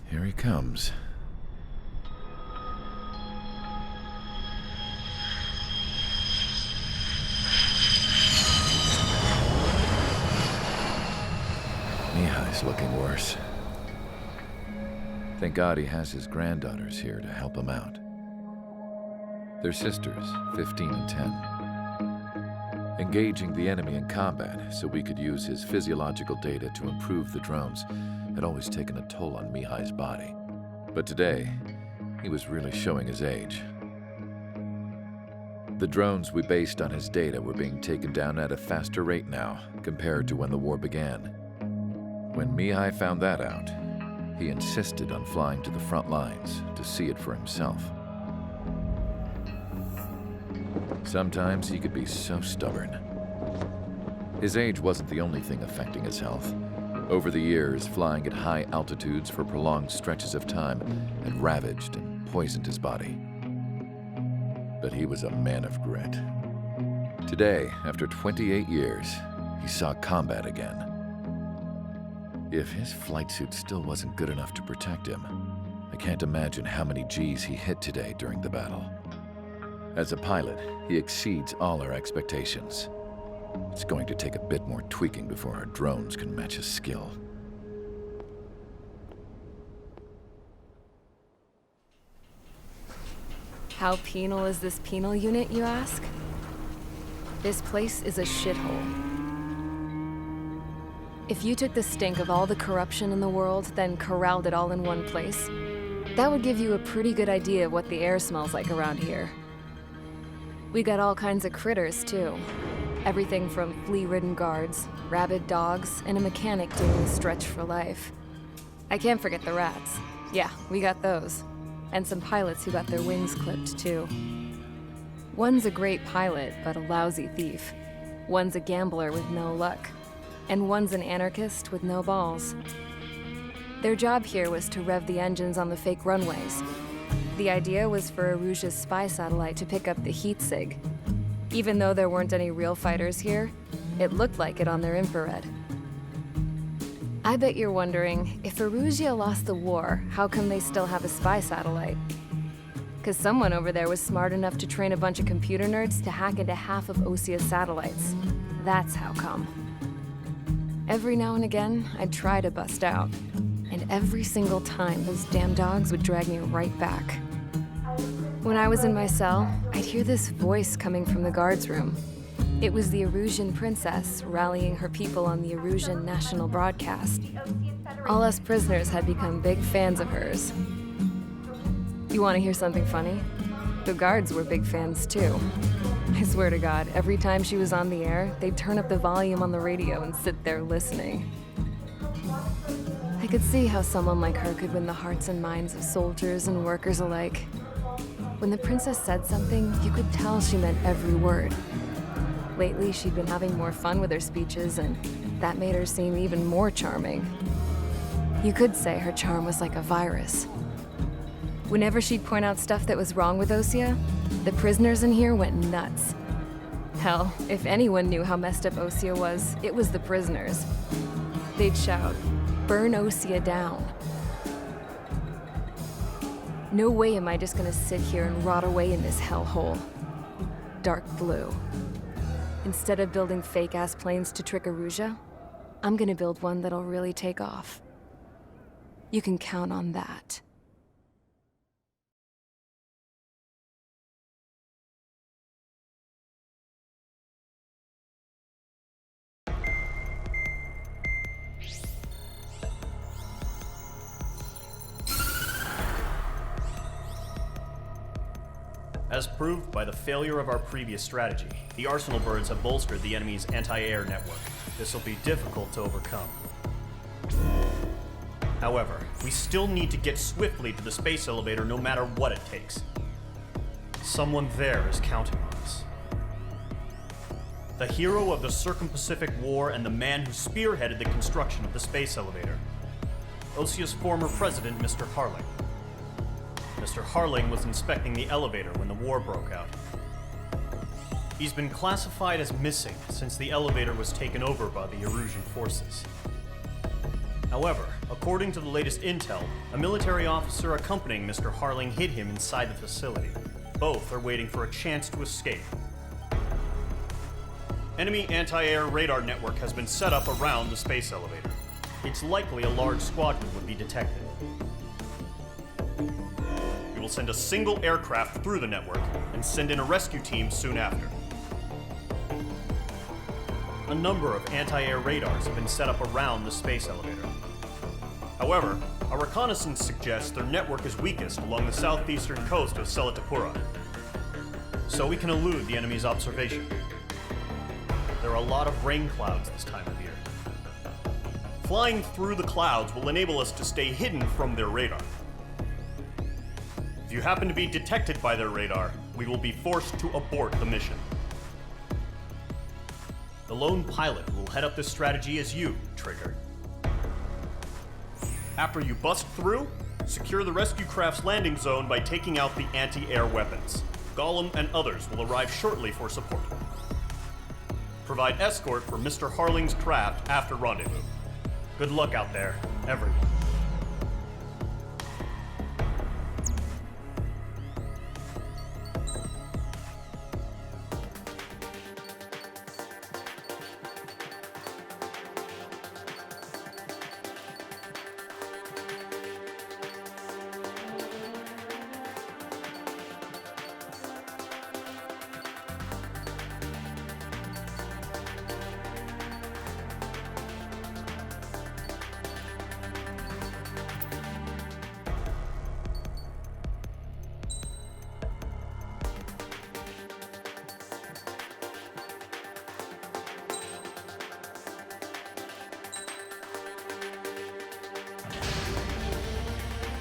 Speaker 17: Here he comes. Mihai's looking worse. Thank God he has his granddaughters here to help him out. They're sisters, 15 and 10. Engaging the enemy in combat so we could use his physiological data to improve the drones had always taken a toll on Mihai's body. But today, he was really showing his age. The drones we based on his data were being taken down at a faster rate now compared to when the war began. When Mihai found that out, he insisted on flying to the front lines to see it for himself. Sometimes he could be so stubborn. His age wasn't the only thing affecting his health. Over the years, flying at high altitudes for prolonged stretches of time had ravaged and poisoned his body. But he was a man of grit. Today, after 28 years, he saw combat again. If his flight suit still wasn't good enough to protect him, I can't imagine how many Gs he hit today during the battle. As a pilot, he exceeds all our expectations. It's going to take a bit more tweaking before our drones can match his skill.
Speaker 1: How penal is this penal unit, you ask? This place is a shithole. If you took the stink of all the corruption in the world, then corralled it all in one place, that would give you a pretty good idea of what the air smells like around here. We got all kinds of critters, too. Everything from flea-ridden guards, rabid dogs, and a mechanic doing the stretch for life. I can't forget the rats. Yeah, we got those. And some pilots who got their wings clipped, too. One's a great pilot, but a lousy thief. One's a gambler with no luck. And one's an anarchist with no balls. Their job here was to rev the engines on the fake runways. The idea was for Erusia's spy satellite to pick up the heat sig. Even though there weren't any real fighters here, it looked like it on their infrared. I bet you're wondering, if Erusia lost the war, how come they still have a spy satellite? 'Cause someone over there was smart enough to train a bunch of computer nerds to hack into half of Osia's satellites. That's how come. Every now and again, I'd try to bust out. And every single time, those damn dogs would drag me right back. When I was in my cell, I'd hear this voice coming from the guards room. It was the Erusian princess rallying her people on the Erusian national broadcast. All us prisoners had become big fans of hers. You want to hear something funny? The guards were big fans too. I swear to God, every time she was on the air, they'd turn up the volume on the radio and sit there listening. I could see how someone like her could win the hearts and minds of soldiers and workers alike. When the princess said something, you could tell she meant every word. Lately, she'd been having more fun with her speeches, and that made her seem even more charming. You could say her charm was like a virus. Whenever she'd point out stuff that was wrong with Osia, the prisoners in here went nuts. Hell, if anyone knew how messed up Osia was, it was the prisoners. They'd shout, "Burn Osia down." No way am I just gonna sit here and rot away in this hellhole. Dark blue. Instead of building fake-ass planes to trick Erusia, I'm gonna build one that'll really take off. You can count on that.
Speaker 4: As proved by the failure of our previous strategy, the Arsenal birds have bolstered the enemy's anti-air network. This will be difficult to overcome. However, we still need to get swiftly to the space elevator no matter what it takes. Someone there is counting on us. The hero of the Circum-Pacific War and the man who spearheaded the construction of the space elevator. Osia's former president, Mr. Harling. Mr. Harling was inspecting the elevator when the war broke out. He's been classified as missing since the elevator was taken over by the Erusian forces. However, according to the latest intel, a military officer accompanying Mr. Harling hid him inside the facility. Both are waiting for a chance to escape. Enemy anti-air radar network has been set up around the space elevator. It's likely a large squadron would be detected. We will send a single aircraft through the network and send in a rescue team soon after. A number of anti-air radars have been set up around the space elevator. However, our reconnaissance suggests their network is weakest along the southeastern coast of Selatapura. so we can elude the enemy's observation. There are a lot of rain clouds this time of year. Flying through the clouds will enable us to stay hidden from their radar. If you happen to be detected by their radar, we will be forced to abort the mission. The lone pilot who will head up this strategy is you, Trigger. After you bust through, secure the rescue craft's landing zone by taking out the anti-air weapons. Gollum and others will arrive shortly for support. Provide escort for Mr. Harling's craft after rendezvous. Good luck out there, everyone.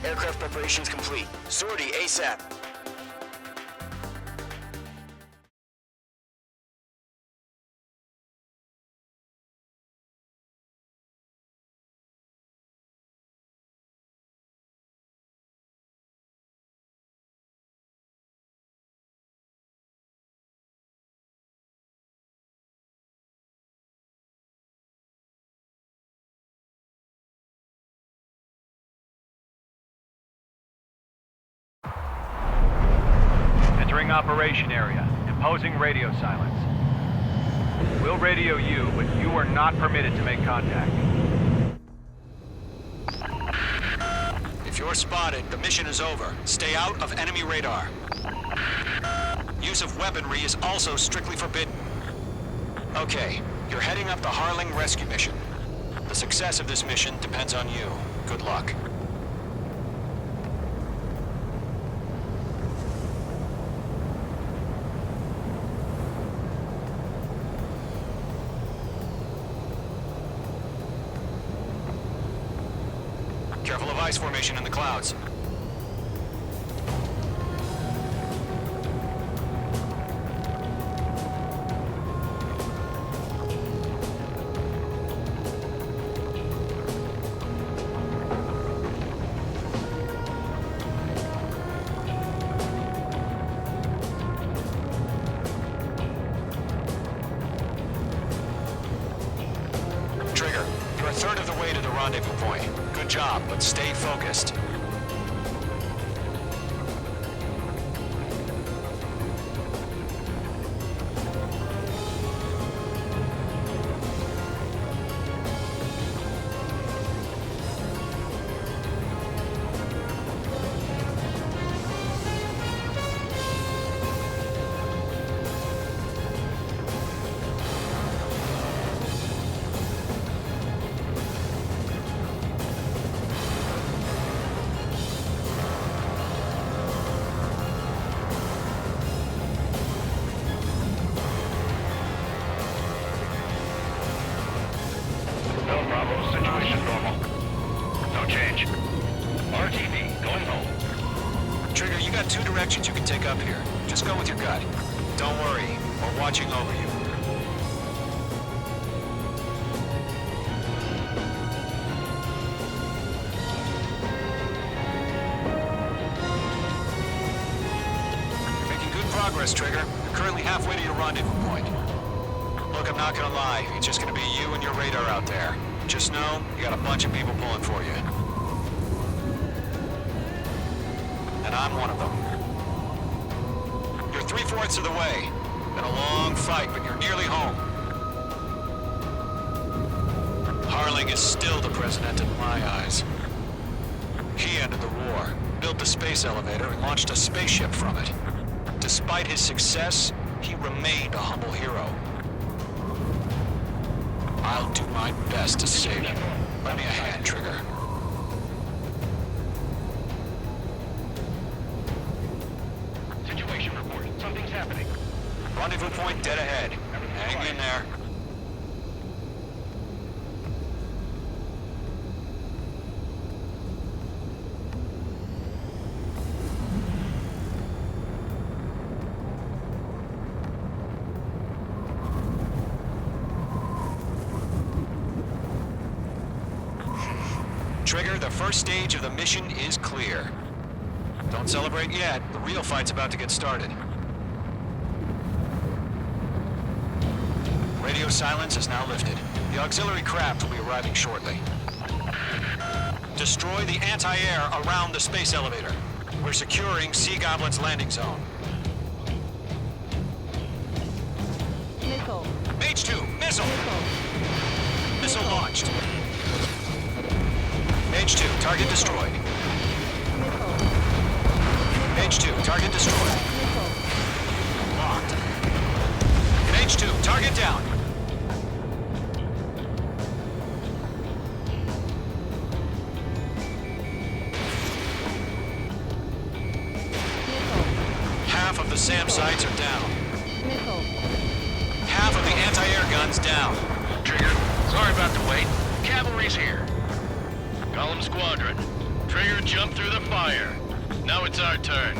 Speaker 7: Aircraft preparations complete. Sortie ASAP.
Speaker 8: Entering operation area. Imposing radio silence. We'll radio you, but you are not permitted to make contact.
Speaker 12: If you're spotted, the mission is over. Stay out of enemy radar. Use of weaponry is also strictly forbidden. Okay, you're heading up the Harling rescue mission. The success of this mission depends on you. Good luck. Careful of ice formation in the clouds. Trigger, you're a third of the way to the rendezvous point. Good job, but stay focused.
Speaker 13: Bravo, situation normal. No change. RTV, going home.
Speaker 12: Trigger, you got two directions you can take up here. Just go with your gut. Don't worry, we're watching over you. You're making good progress, Trigger. You're currently halfway to your rendezvous point. Look, I'm not gonna lie. It's just gonna be you and your radar out there. Just know, you got a bunch of people pulling for you. And I'm one of them. You're 3/4 of the way. Been a long fight, but you're nearly home. Harling is still the president in my eyes. He ended the war, built the space elevator, and launched a spaceship from it. Despite his success, he remained a humble hero. I'll do my best to save him. Lend me a hand, Trigger.
Speaker 13: Situation report. Something's happening.
Speaker 12: Rendezvous point dead ahead. Hang in there. Trigger, the first stage of the mission is clear. Don't celebrate yet. The real fight's about to get started. Radio silence is now lifted. The auxiliary craft will be arriving shortly. Destroy the anti-air around the space elevator. We're securing Sea Goblin's landing zone.
Speaker 16: Missile.
Speaker 12: Mage 2, missile! Missile launched. Mage 2, target destroyed. Mage 2, target destroyed. Locked. Mage 2, target down. Half of the SAM sites are down. Half of the anti-air guns down.
Speaker 9: Trigger, sorry about the wait. Cavalry's here. Column Squadron, Trigger jumped through the fire. Now it's our turn.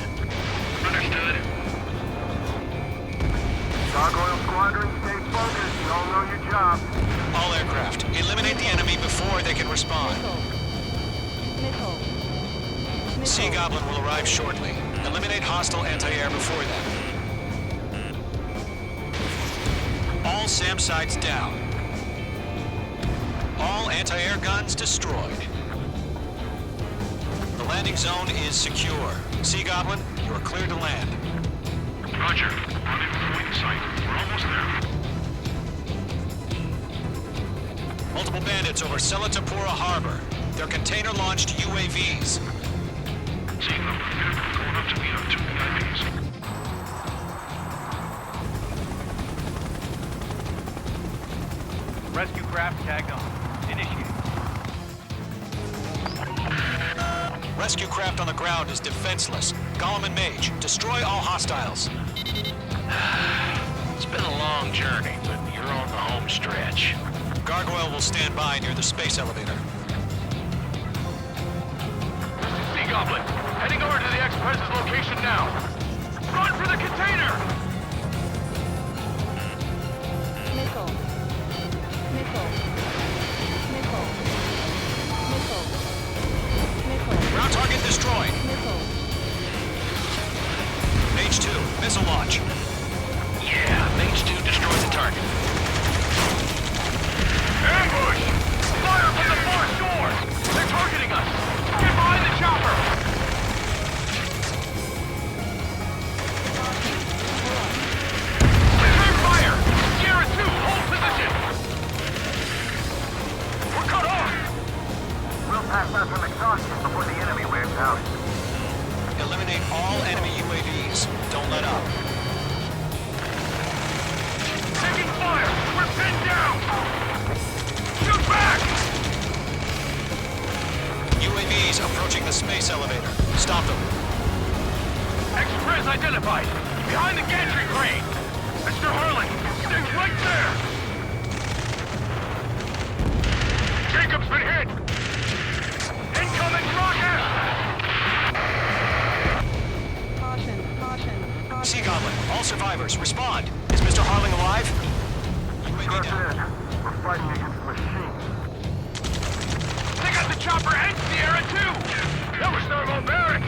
Speaker 9: Understood.
Speaker 6: Gargoyle Squadron, stay focused. You all know your job.
Speaker 12: All aircraft, eliminate the enemy before they can respond. Sea Goblin will arrive shortly. Eliminate hostile anti-air before them. All SAM sites down. All anti-air guns destroyed. The landing zone is secure. Sea Goblin, you are cleared to land.
Speaker 10: Roger. Rendezvous point in sight. We're almost there.
Speaker 12: Multiple bandits over Selatapura Harbor. They're container-launched UAVs.
Speaker 10: See them. Going up to meet up 2 PIVs.
Speaker 8: Rescue craft tagged on. Initiate.
Speaker 12: Rescue craft on the ground is defenseless. Gollum and Mage, destroy all hostiles.
Speaker 9: It's been a long journey, but you're on the home stretch.
Speaker 12: Gargoyle will stand by near the space elevator.
Speaker 8: Sea Goblin, heading over to the Express's location now. Run for the container!
Speaker 16: Missile.
Speaker 12: Ground target destroyed. Mage 2, missile launch.
Speaker 9: Yeah, Mage 2 destroyed the target.
Speaker 8: Ambush! Fire from the far shore! They're targeting us! Get behind the chopper! Return fire! Sierra 2, hold position! We're cut off!
Speaker 6: We'll pass out from exhaustion before the enemy wears out.
Speaker 12: Eliminate all enemy UAVs. Don't let up.
Speaker 8: Taking fire! We're pinned down! Shoot back!
Speaker 12: UAVs approaching the space elevator. Stop them.
Speaker 8: Express identified! Behind the gantry crane! Mr. Harlan, stay right there! Jacob's been hit! Incoming rocket!
Speaker 16: Caution.
Speaker 12: Sea Goblin, all survivors, respond. Is Mr. Harling alive? UAV down.
Speaker 6: We're fighting against machines.
Speaker 8: They got the chopper and Sierra too! That was thermobaric!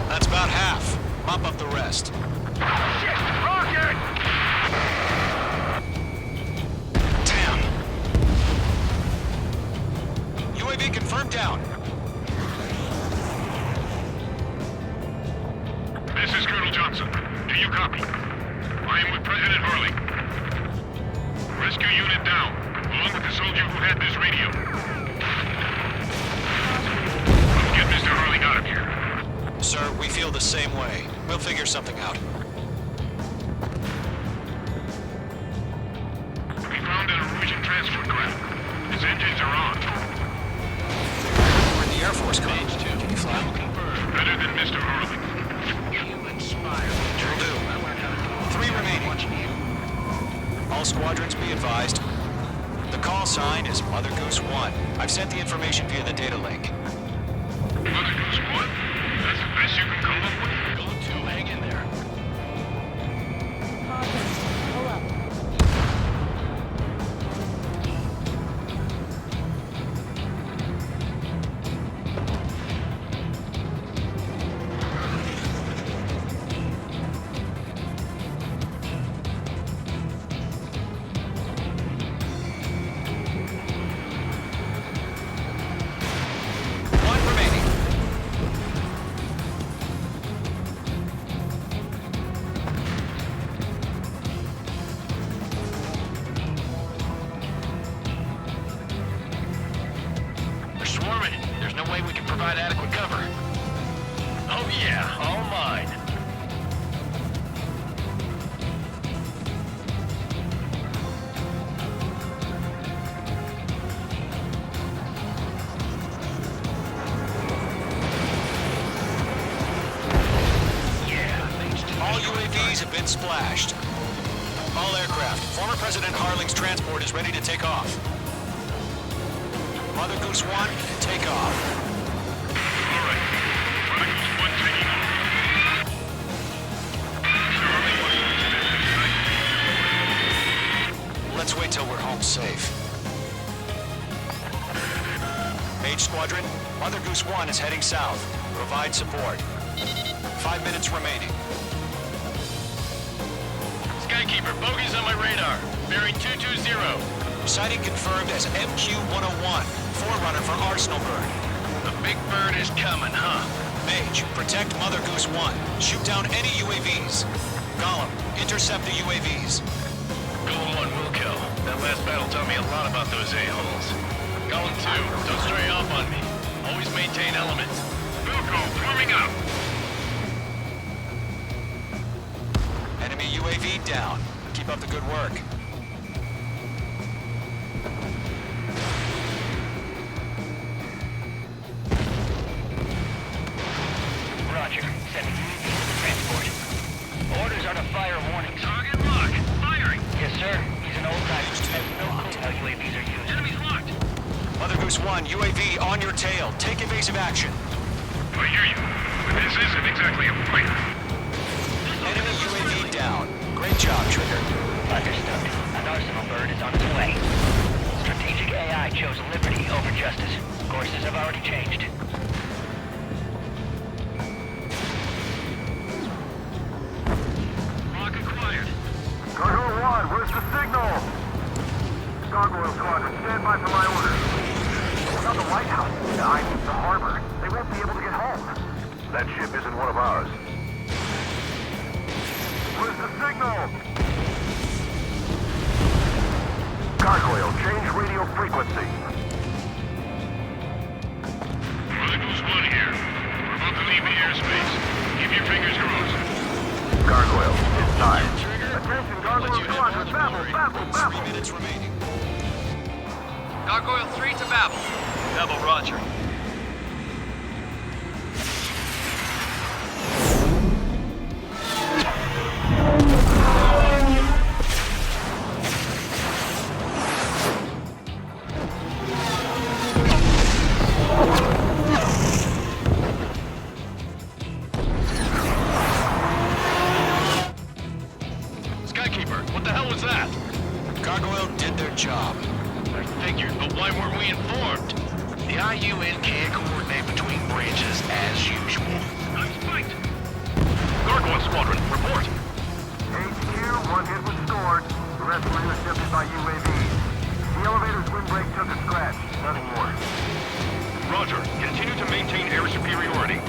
Speaker 12: That's about half. Mop up the rest.
Speaker 8: Shit! Rocket!
Speaker 12: Damn. UAV confirmed down.
Speaker 10: This is Colonel Johnson. Do you copy? I am with President Harley. Rescue unit down, along with the soldier who had this radio. Let's get Mr. Harley out of here.
Speaker 12: Sir, we feel the same way. We'll figure something out.
Speaker 10: We found an Erusian transport craft. Its engines are on.
Speaker 12: We're in the Air Force, Colonel. Can you fly?
Speaker 10: That
Speaker 12: is Mother Goose 1. I've sent the information via the data link.
Speaker 13: Mother Goose 1? That's the best you can come up with?
Speaker 9: Go to, hang in there.
Speaker 16: Pull up.
Speaker 12: One remaining.
Speaker 9: They're swarming. There's no way we can provide adequate cover. Oh yeah, all mine.
Speaker 12: All UAVs have been splashed. All aircraft. Former President Harling's transport is ready to take off. Mother Goose 1, take off.
Speaker 13: All right. Mother Goose 1 taking off. Mr. Harley, what's the tonight?
Speaker 12: Let's wait till we're home safe. Mage Squadron, Mother Goose 1 is heading south. Provide support. 5 minutes remaining.
Speaker 9: Skykeeper, bogeys on my radar. Bearing 220.
Speaker 12: Sighting confirmed as MQ-101, forerunner for Arsenal Bird.
Speaker 9: The big bird is coming, huh?
Speaker 12: Mage, protect Mother Goose 1. Shoot down any UAVs. Gollum, intercept the UAVs.
Speaker 9: Golem 1 will kill. That last battle taught me a lot about those a-holes. Golem 2, don't stray off on me. Always maintain elements.
Speaker 13: Wilco, forming up.
Speaker 12: Enemy UAV down. Keep up the good work.
Speaker 8: Roger. Sending UAV to the transport. Orders are to fire warnings.
Speaker 13: Target lock. Firing.
Speaker 8: Yes, sir. He's an old guy who has no clue how UAVs are used.
Speaker 13: Enemy's locked.
Speaker 12: Mother Goose 1, UAV on your tail. Take evasive action.
Speaker 13: I hear you. But this isn't exactly a fight.
Speaker 12: Enemy UAV down. Great job, Trigger.
Speaker 8: Understood. An Arsenal Bird is on its way. Strategic AI chose liberty over justice. Courses have already changed.
Speaker 13: Lock acquired.
Speaker 6: Gargoyle 1, where's the signal? Gargoyle Squadron, stand by for my orders. Not the White House. I mean the harbor. They won't be able to get home. That ship isn't one of ours. Where's the signal? Gargoyle, change radio frequency.
Speaker 13: Mother Goose 1 here. We're about to leave the airspace. Keep your fingers crossed.
Speaker 6: Gargoyle, it's time. Attention, Gargoyle Squadron, babble.
Speaker 12: 3 minutes remaining.
Speaker 8: Gargoyle 3 to Babel.
Speaker 9: Double Roger. Skykeeper, what the hell was that?
Speaker 12: Gargoyle did their job.
Speaker 9: I figured, but why weren't we informed? The IUN can't coordinate between branches as usual.
Speaker 13: I'm spiked. Gargoyle Squadron, report.
Speaker 6: HQ, one hit was stored. The rest were intercepted by UAVs. The elevator's windbreak took a scratch. Nothing more.
Speaker 13: Roger. Continue to maintain air superiority.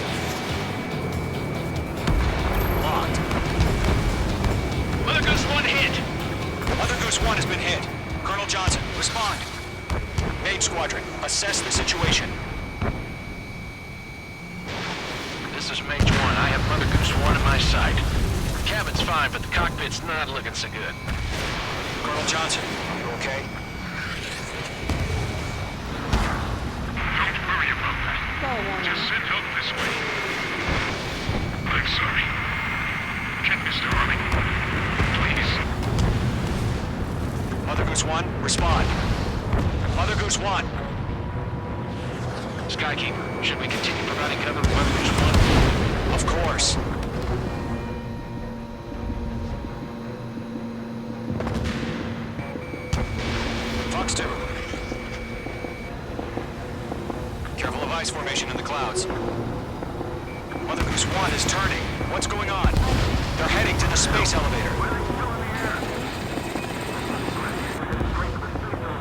Speaker 12: Locked.
Speaker 9: Mother Goose 1 hit!
Speaker 12: Mother Goose 1 has been hit. Colonel Johnson, respond. Mage Squadron, assess the situation.
Speaker 9: This is Mage 1. I have Mother Goose 1 in my sight. The cabin's fine, but the cockpit's not looking so good.
Speaker 12: Colonel Johnson, you okay?
Speaker 13: Don't worry about that. Just send help this way. I'm sorry. Get Mr. Harling. Please.
Speaker 12: Mother Goose 1, respond. Mother Goose
Speaker 9: Skykeeper. Should we continue providing cover with Mother Goose 1?
Speaker 12: Of course. Fox 2. Careful of ice formation in the clouds. Mother Goose 1 is turning. What's going on? They're heading to the space elevator.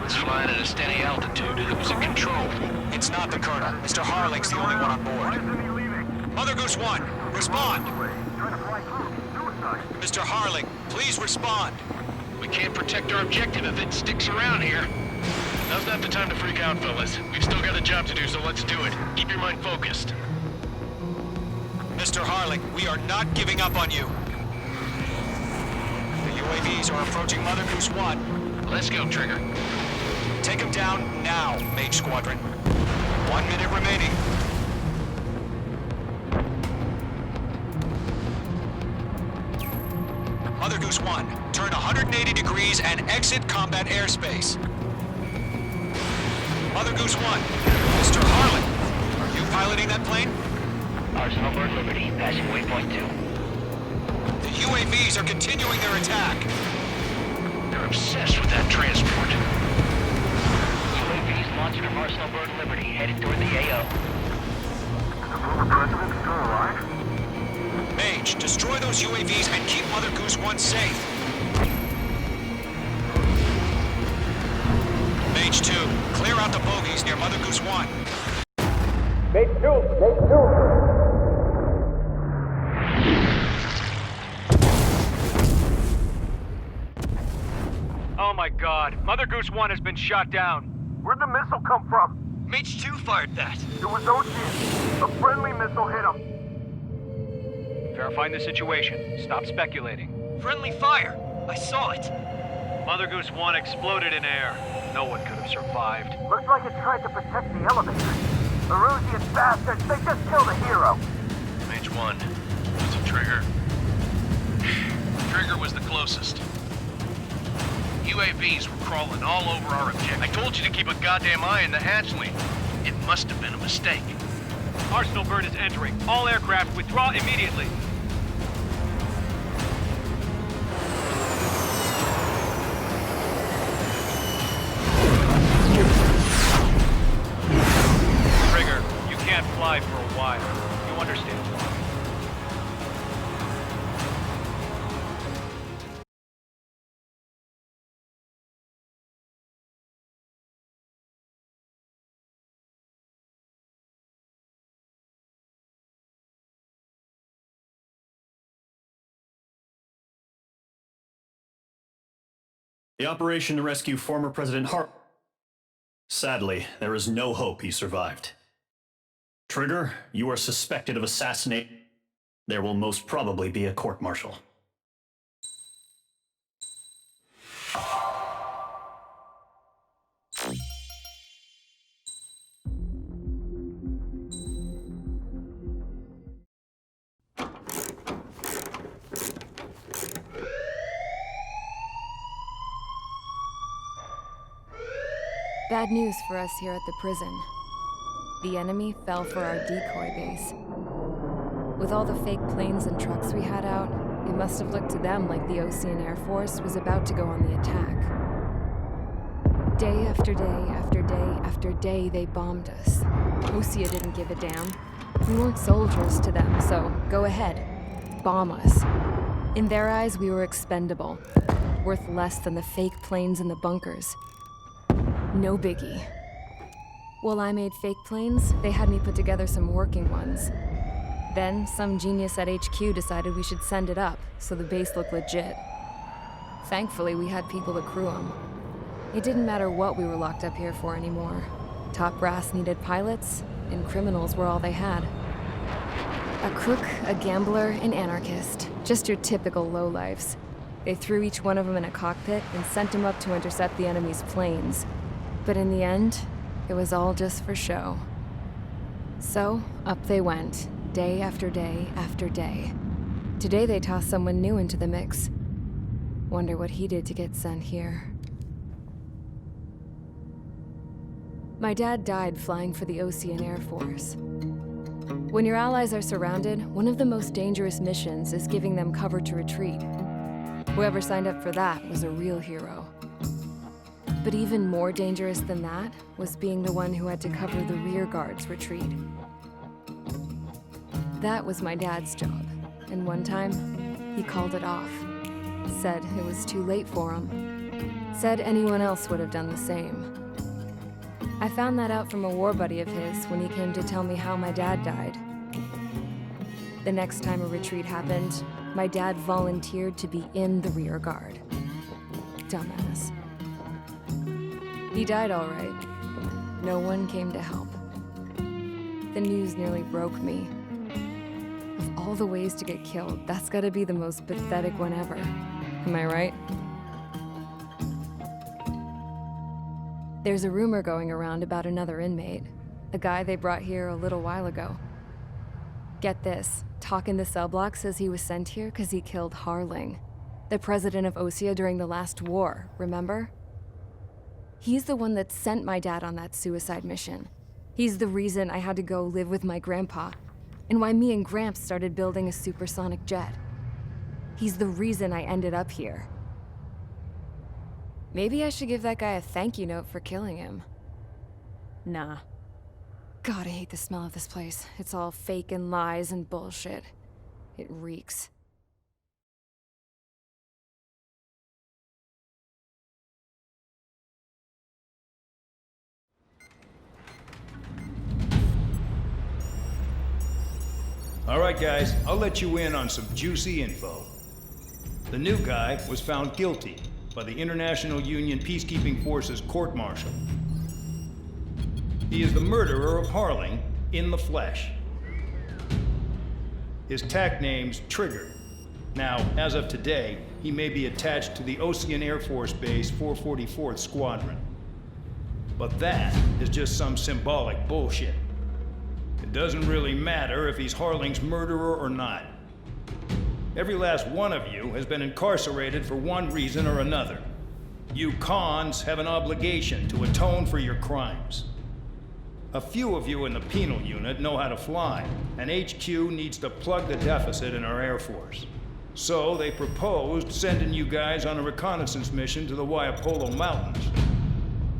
Speaker 9: It's flying at a steady altitude. Who's in control?
Speaker 12: It's not the Colonel. Mr. Harling's the only one on board. Mother Goose 1, respond! Mr. Harling, please respond.
Speaker 9: We can't protect our objective if it sticks around here. Now's not the time to freak out, fellas. We've still got a job to do, so let's do it. Keep your mind focused.
Speaker 12: Mr. Harling, we are not giving up on you. The UAVs are approaching Mother Goose 1.
Speaker 9: Let's go, Trigger.
Speaker 12: Take them down now, Mage Squadron. 1 minute remaining. Mother Goose 1, turn 180 degrees and exit combat airspace. Mother Goose 1, Mr. Harling, are you piloting that plane?
Speaker 8: Arsenal Bird Liberty, passing waypoint 2.
Speaker 12: The UAVs are continuing their attack.
Speaker 9: They're obsessed with that transport.
Speaker 8: UAVs launched from Arsenal Bird Liberty, headed toward the AO.
Speaker 6: The former president still alive?
Speaker 12: Mage, destroy those UAVs and keep Mother Goose 1 safe. Mage 2, clear out the bogies near Mother Goose 1.
Speaker 6: Mage 2! Mage 2!
Speaker 8: Oh my god, Mother Goose 1 has been shot down.
Speaker 6: Where'd the missile come from?
Speaker 8: Mage 2 fired that.
Speaker 6: It was Ocean. A friendly missile hit him.
Speaker 8: Verifying the situation. Stop speculating. Friendly fire! I saw it! Mother Goose 1 exploded in air. No one could have survived.
Speaker 6: Looks like it tried to protect the elevator. Erusian bastards, they just killed a hero.
Speaker 9: Mage 1. Was it Trigger? Trigger was the closest. UAVs were crawling all over our objective. I told you to keep a goddamn eye in the hatchling. It must have been a mistake.
Speaker 8: Arsenal Bird is entering. All aircraft withdraw immediately. Trigger, you can't fly for a while. You understand why.
Speaker 4: The operation to rescue former President Hart. Sadly, there is no hope he survived. Trigger, you are suspected of assassination. There will most probably be a court-martial.
Speaker 1: Bad news for us here at the prison. The enemy fell for our decoy base. With all the fake planes and trucks we had out, it must have looked to them like the Ocean Air Force was about to go on the attack. Day after day after day after day, they bombed us. Osea didn't give a damn. We weren't soldiers to them, so go ahead. Bomb us. In their eyes, we were expendable. Worth less than the fake planes in the bunkers. No biggie. While I made fake planes, they had me put together some working ones. Then, some genius at HQ decided we should send it up, so the base looked legit. Thankfully, we had people to crew them. It didn't matter what we were locked up here for anymore. Top brass needed pilots, and criminals were all they had. A crook, a gambler, an anarchist. Just your typical lowlifes. They threw each one of them in a cockpit and sent them up to intercept the enemy's planes. But in the end, it was all just for show. So, up they went, day after day after day. Today they tossed someone new into the mix. Wonder what he did to get sent here. My dad died flying for the Ocean Air Force. When your allies are surrounded, one of the most dangerous missions is giving them cover to retreat. Whoever signed up for that was a real hero. But even more dangerous than that was being the one who had to cover the rear guard's retreat. That was my dad's job, and one time, he called it off. Said it was too late for him. Said anyone else would have done the same. I found that out from a war buddy of his when he came to tell me how my dad died. The next time a retreat happened, my dad volunteered to be in the rear guard. Dumbass. He died all right. No one came to help. The news nearly broke me. Of all the ways to get killed, that's gotta be the most pathetic one ever. Am I right? There's a rumor going around about another inmate, a guy they brought here a little while ago. Get this, talk in the cell block says he was sent here because he killed Harling, the president of Osea during the last war, remember? He's the one that sent my dad on that suicide mission. He's the reason I had to go live with my grandpa, and why me and Gramps started building a supersonic jet. He's the reason I ended up here. Maybe I should give that guy a thank you note for killing him. Nah. God, I hate the smell of this place. It's all fake and lies and bullshit. It reeks.
Speaker 18: All right, guys, I'll let you in on some juicy info. The new guy was found guilty by the International Union Peacekeeping Forces court-martial. He is the murderer of Harling in the flesh. His TAC name's Trigger. Now, as of today, he may be attached to the Ocean Air Force Base 444th Squadron. But that is just some symbolic bullshit. It doesn't really matter if he's Harling's murderer or not. Every last one of you has been incarcerated for one reason or another. You cons have an obligation to atone for your crimes. A few of you in the penal unit know how to fly, and HQ needs to plug the deficit in our Air Force. So they proposed sending you guys on a reconnaissance mission to the Waiapolo Mountains.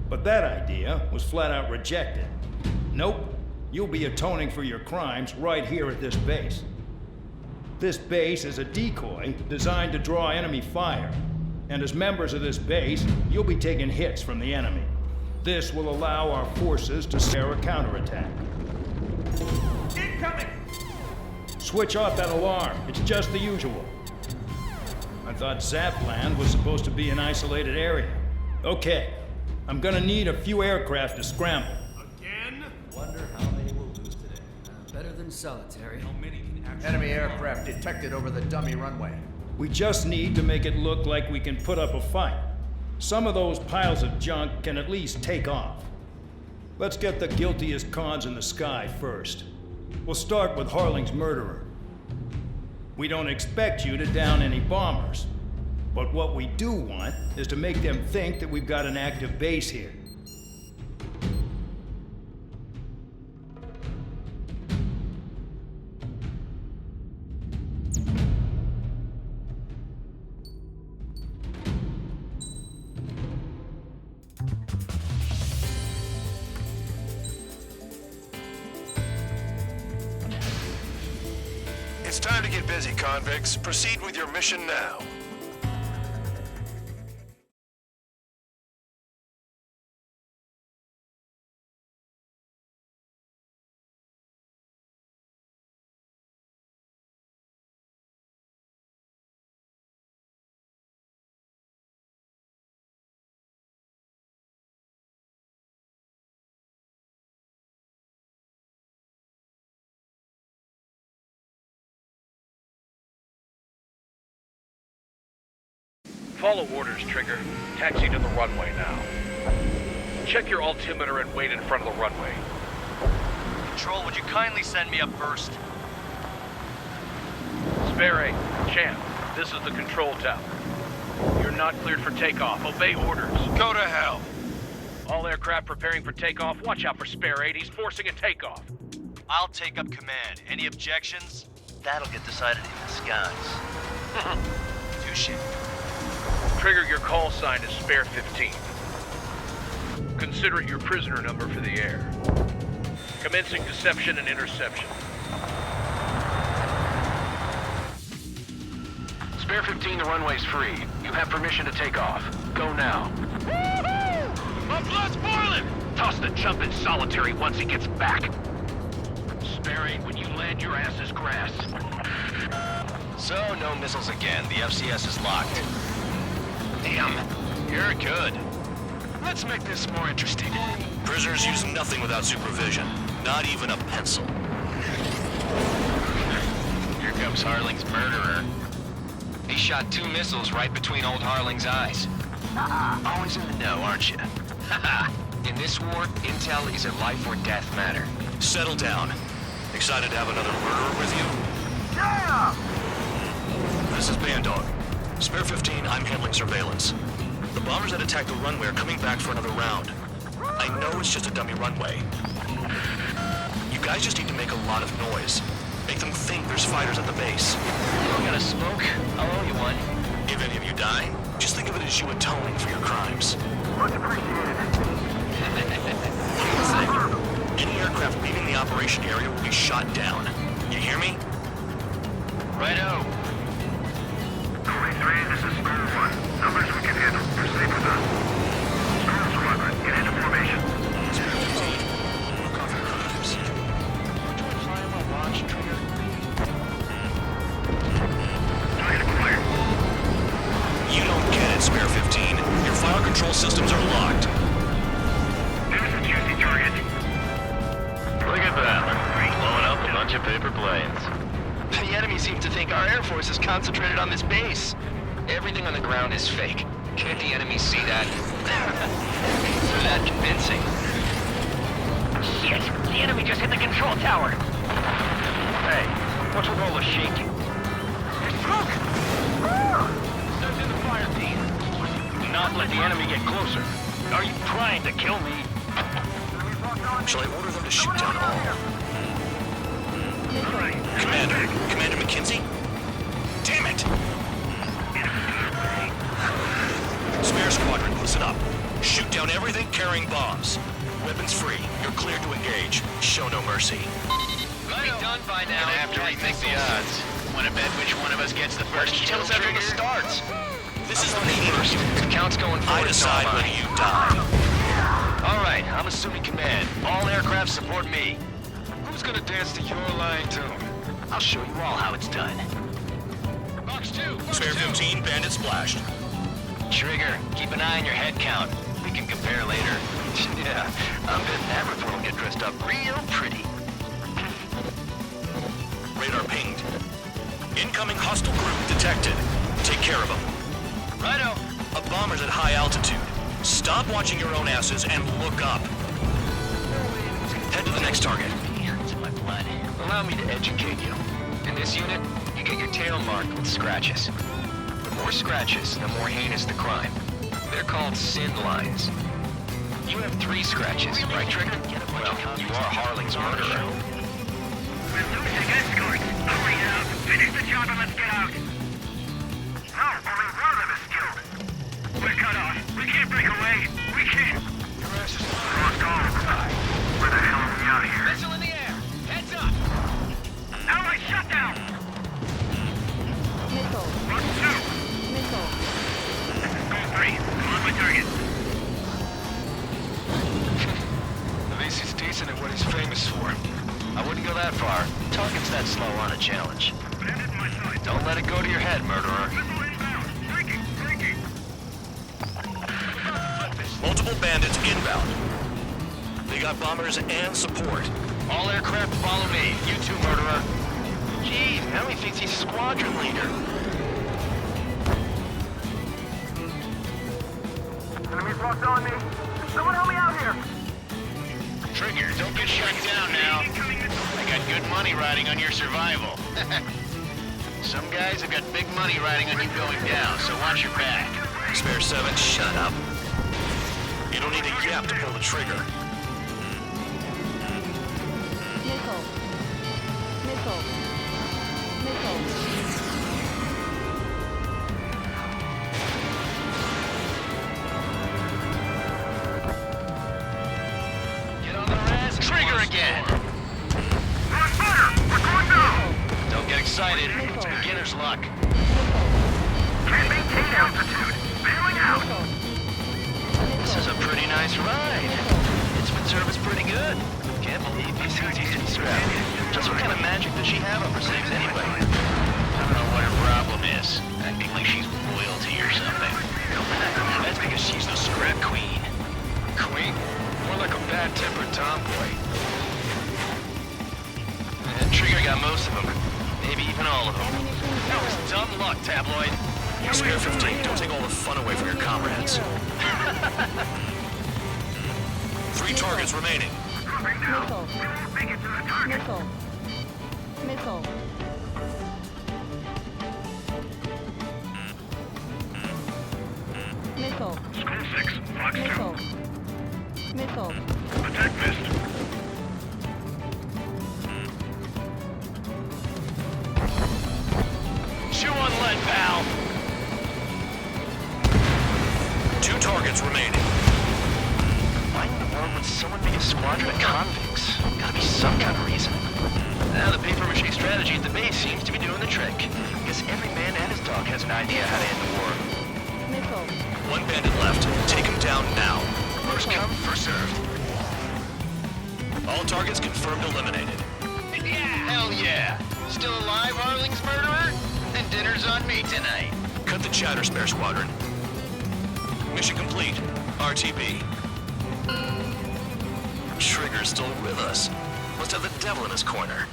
Speaker 18: But that idea was flat out rejected. Nope, you'll be atoning for your crimes right here at this base. This base is a decoy designed to draw enemy fire, and as members of this base, you'll be taking hits from the enemy. This will allow our forces to spare a counterattack.
Speaker 8: Incoming!
Speaker 18: Switch off that alarm. It's just the usual. I thought Zapland was supposed to be an isolated area. Okay, I'm gonna need a few aircraft to scramble.
Speaker 8: Again?
Speaker 19: Wonder how they will lose today. Better than solitary.
Speaker 8: How many can actually...
Speaker 19: Enemy aircraft detected over the dummy runway.
Speaker 18: We just need to make it look like we can put up a fight. Some of those piles of junk can at least take off. Let's get the guiltiest cons in the sky first. We'll start with Harling's murderer. We don't expect you to down any bombers, but what we do want is to make them think that we've got an active base here.
Speaker 7: It's time to get busy, convicts. Proceed with your mission now.
Speaker 8: Follow orders, Trigger. Taxi to the runway now. Check your altimeter and wait in front of the runway.
Speaker 20: Control, would you kindly send me up first?
Speaker 8: Spare Champ, this is the control tower. You're not cleared for takeoff. Obey orders.
Speaker 7: Go to hell.
Speaker 8: All aircraft preparing for takeoff. Watch out for Spare 8. He's forcing a takeoff.
Speaker 20: I'll take up command. Any objections? That'll get decided in the skies. Touche.
Speaker 8: Trigger, your call sign is Spare 15. Consider it your prisoner number for the air. Commencing deception and interception.
Speaker 10: Spare 15, the runway's free. You have permission to take off. Go now.
Speaker 13: Woohoo! My blood's boiling!
Speaker 10: Toss the chump in solitary once he gets back. Spare 8, when you land, your ass is grass.
Speaker 7: So, no missiles again. The FCS is locked. Damn, you're good. Let's make this more interesting.
Speaker 12: Prisoners use nothing without supervision. Not even a pencil.
Speaker 7: Here comes Harling's murderer. He shot 2 missiles right between old Harling's eyes. Always in the know, aren't you? In this war, intel is a life or death matter.
Speaker 12: Settle down. Excited to have another murderer with you?
Speaker 13: Yeah!
Speaker 12: This is Bandog. Spare 15, I'm handling surveillance. The bombers that attacked the runway are coming back for another round. I know it's just a dummy runway. You guys just need to make a lot of noise. Make them think there's fighters at the base.
Speaker 7: You got a smoke? I'll owe you one.
Speaker 12: If any of you die, just think of it as you atoning for your crimes.
Speaker 13: Much appreciated.
Speaker 12: Any aircraft leaving the operation area will be shot down. You hear me?
Speaker 7: Righto.
Speaker 6: 23, this is Spare 1. Numbers we can handle. Proceed with us. Spare Squadron, get into formation.
Speaker 12: Spare 15, look off your crimes.
Speaker 7: Do I fly on my watch, Trigger?
Speaker 6: Target acquired.
Speaker 12: You don't get it, Spare 15. Your fire control systems are locked.
Speaker 6: There's a juicy target.
Speaker 9: Look at that. Blowing up a bunch of paper planes.
Speaker 7: The enemy seems to think our Air Force is concentrated on this base. Everything on the ground is fake. Can't the enemy see that? They're that convincing.
Speaker 8: Shit! The enemy just hit the control tower! Hey, what's with all the shaking? There's smoke! That's in the fire team. Do not let the enemy get closer. Are you trying to kill me?
Speaker 12: Shall I order them to shoot down all? Commander McKenzie? Damn it! Spare Squadron, listen up. Shoot down everything carrying bombs. Weapons free. You're cleared to engage. Show no mercy.
Speaker 7: We'll be done by now.
Speaker 9: Gonna have to rethink the odds. Wanna bet which one of us gets the first kill,
Speaker 7: Kills after
Speaker 9: Trigger?
Speaker 7: the starts.
Speaker 12: This is the
Speaker 7: first. If count's going forward,
Speaker 12: I decide
Speaker 7: it's all
Speaker 12: when
Speaker 7: mine.
Speaker 12: you die.
Speaker 7: All right, I'm assuming command. All aircraft support me.
Speaker 9: Who's gonna dance to your line tune?
Speaker 7: I'll show you all how it's done.
Speaker 9: Box 2!
Speaker 12: Spare 15, bandit splashed.
Speaker 7: Trigger, keep an eye on your head count. We can compare later. Yeah, I'm betting Aberthorpe will get dressed up real pretty.
Speaker 12: Radar pinged. Incoming hostile group detected. Take care of them.
Speaker 7: Righto.
Speaker 12: A bomber's at high altitude. Stop watching your own asses and look up. Head to the next target.
Speaker 7: It's my blood. Allow me to educate you. In this unit, you get your tail marked with scratches. The more scratches, the more heinous the crime. They're called sin lines. You have 3 scratches, right, Trigger? Well, you are Harling's murderer.
Speaker 6: We're losing escorts. Hurry up. Finish the job and let's get out. No, only one of them is killed. We're cut off. We can't break away. We can't.
Speaker 13: Your ass is
Speaker 6: Lost all. Where the hell are we out here?
Speaker 8: Missile in the air! Heads up!
Speaker 6: Allied shutdown!
Speaker 16: Missile.
Speaker 6: Box 2.
Speaker 16: Missile.
Speaker 6: Go 3. On my target.
Speaker 7: At least he's decent at what he's famous for. I wouldn't go that far. Talking's that slow on a challenge.
Speaker 6: Bandit my side.
Speaker 7: Don't let it go to your head, murderer.
Speaker 6: Missile inbound. Breaking. Breaking.
Speaker 12: Multiple bandits inbound. They got bombers and support.
Speaker 7: All aircraft follow me. You too, murderer. Jeez, now he thinks he's squadron leader.
Speaker 6: Enemies locked on me. Someone help me out here.
Speaker 9: Trigger, don't get shut down now. I got good money riding on your survival. Some guys have got big money riding on you going down, so watch your back.
Speaker 12: Spare 7, shut up. You don't need a yap to pull the trigger.
Speaker 16: Missile. Missile. Missile.
Speaker 9: Get on the res.
Speaker 20: Trigger again!
Speaker 9: Don't get excited. It's beginner's luck.
Speaker 6: Can't maintain altitude. Bailing out.
Speaker 9: This is a pretty nice ride. Instrument service pretty good. Can't believe these things used to be scrapped. Just what kind of magic does she have up her sleeves anyway? I don't know what her problem is. Acting like she's royalty or something. That's because she's the scrap queen.
Speaker 12: Queen? More like a bad-tempered tomboy.
Speaker 9: Trigger got most of them. Maybe even all of them. That was dumb luck, tabloid.
Speaker 12: Spare 15, don't take all the fun away from your comrades. 3 targets remaining.
Speaker 16: Missile. Missile. Missile. Missile.
Speaker 6: School 6, Fox 2.
Speaker 16: Missile. Missile.
Speaker 6: Attack missed.
Speaker 9: Chew on lead, pal.
Speaker 12: 2 targets remaining.
Speaker 9: Why in the world would someone make a squadron of convicts? Gotta be some kind of reason. Now the paper-mache strategy at the base seems to be doing the trick. Guess every man and his dog has an idea how to end the war.
Speaker 16: Missile.
Speaker 12: 1 bandit left. Take him down now.
Speaker 9: First come, first served.
Speaker 12: All targets confirmed eliminated.
Speaker 9: Hell yeah! Still alive, Harling's murderer? Then dinner's on me tonight.
Speaker 12: Cut the chatter, Spare Squadron. Mission complete. RTB. Trigger's still with us. Must have the devil in his corner.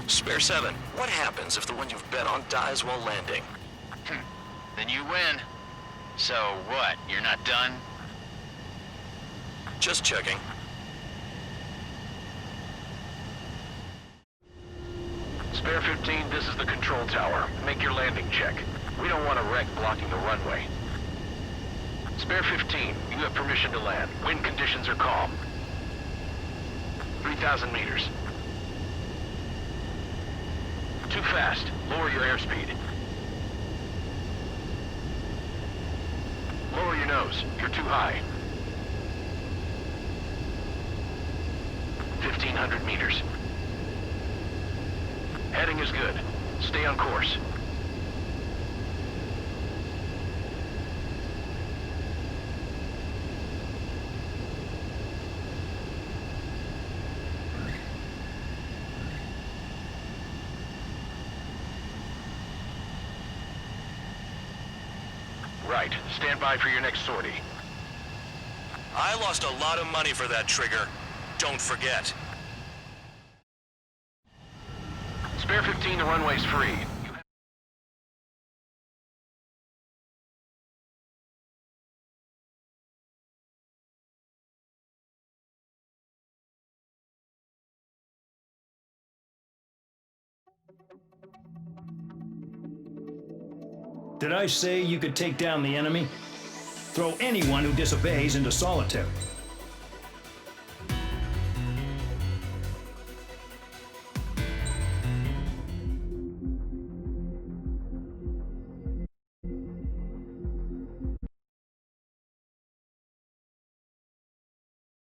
Speaker 12: Spare 7, what happens if the one you've bet on dies while landing?
Speaker 9: Then you win. So what, you're not done?
Speaker 12: Just checking.
Speaker 6: Spare 15, this is the control tower. Make your landing check. We don't want a wreck blocking the runway. Spare 15, you have permission to land. Wind conditions are calm. 3,000 meters. Too fast. Lower your airspeed. Lower your nose. You're too high. 1,500 meters. Heading is good. Stay on course. Right. Stand by for your next sortie.
Speaker 12: I lost a lot of money for that trigger. Don't forget.
Speaker 6: Spare 15, the runway's free.
Speaker 18: Did I say you could take down the enemy? Throw anyone who disobeys into solitary.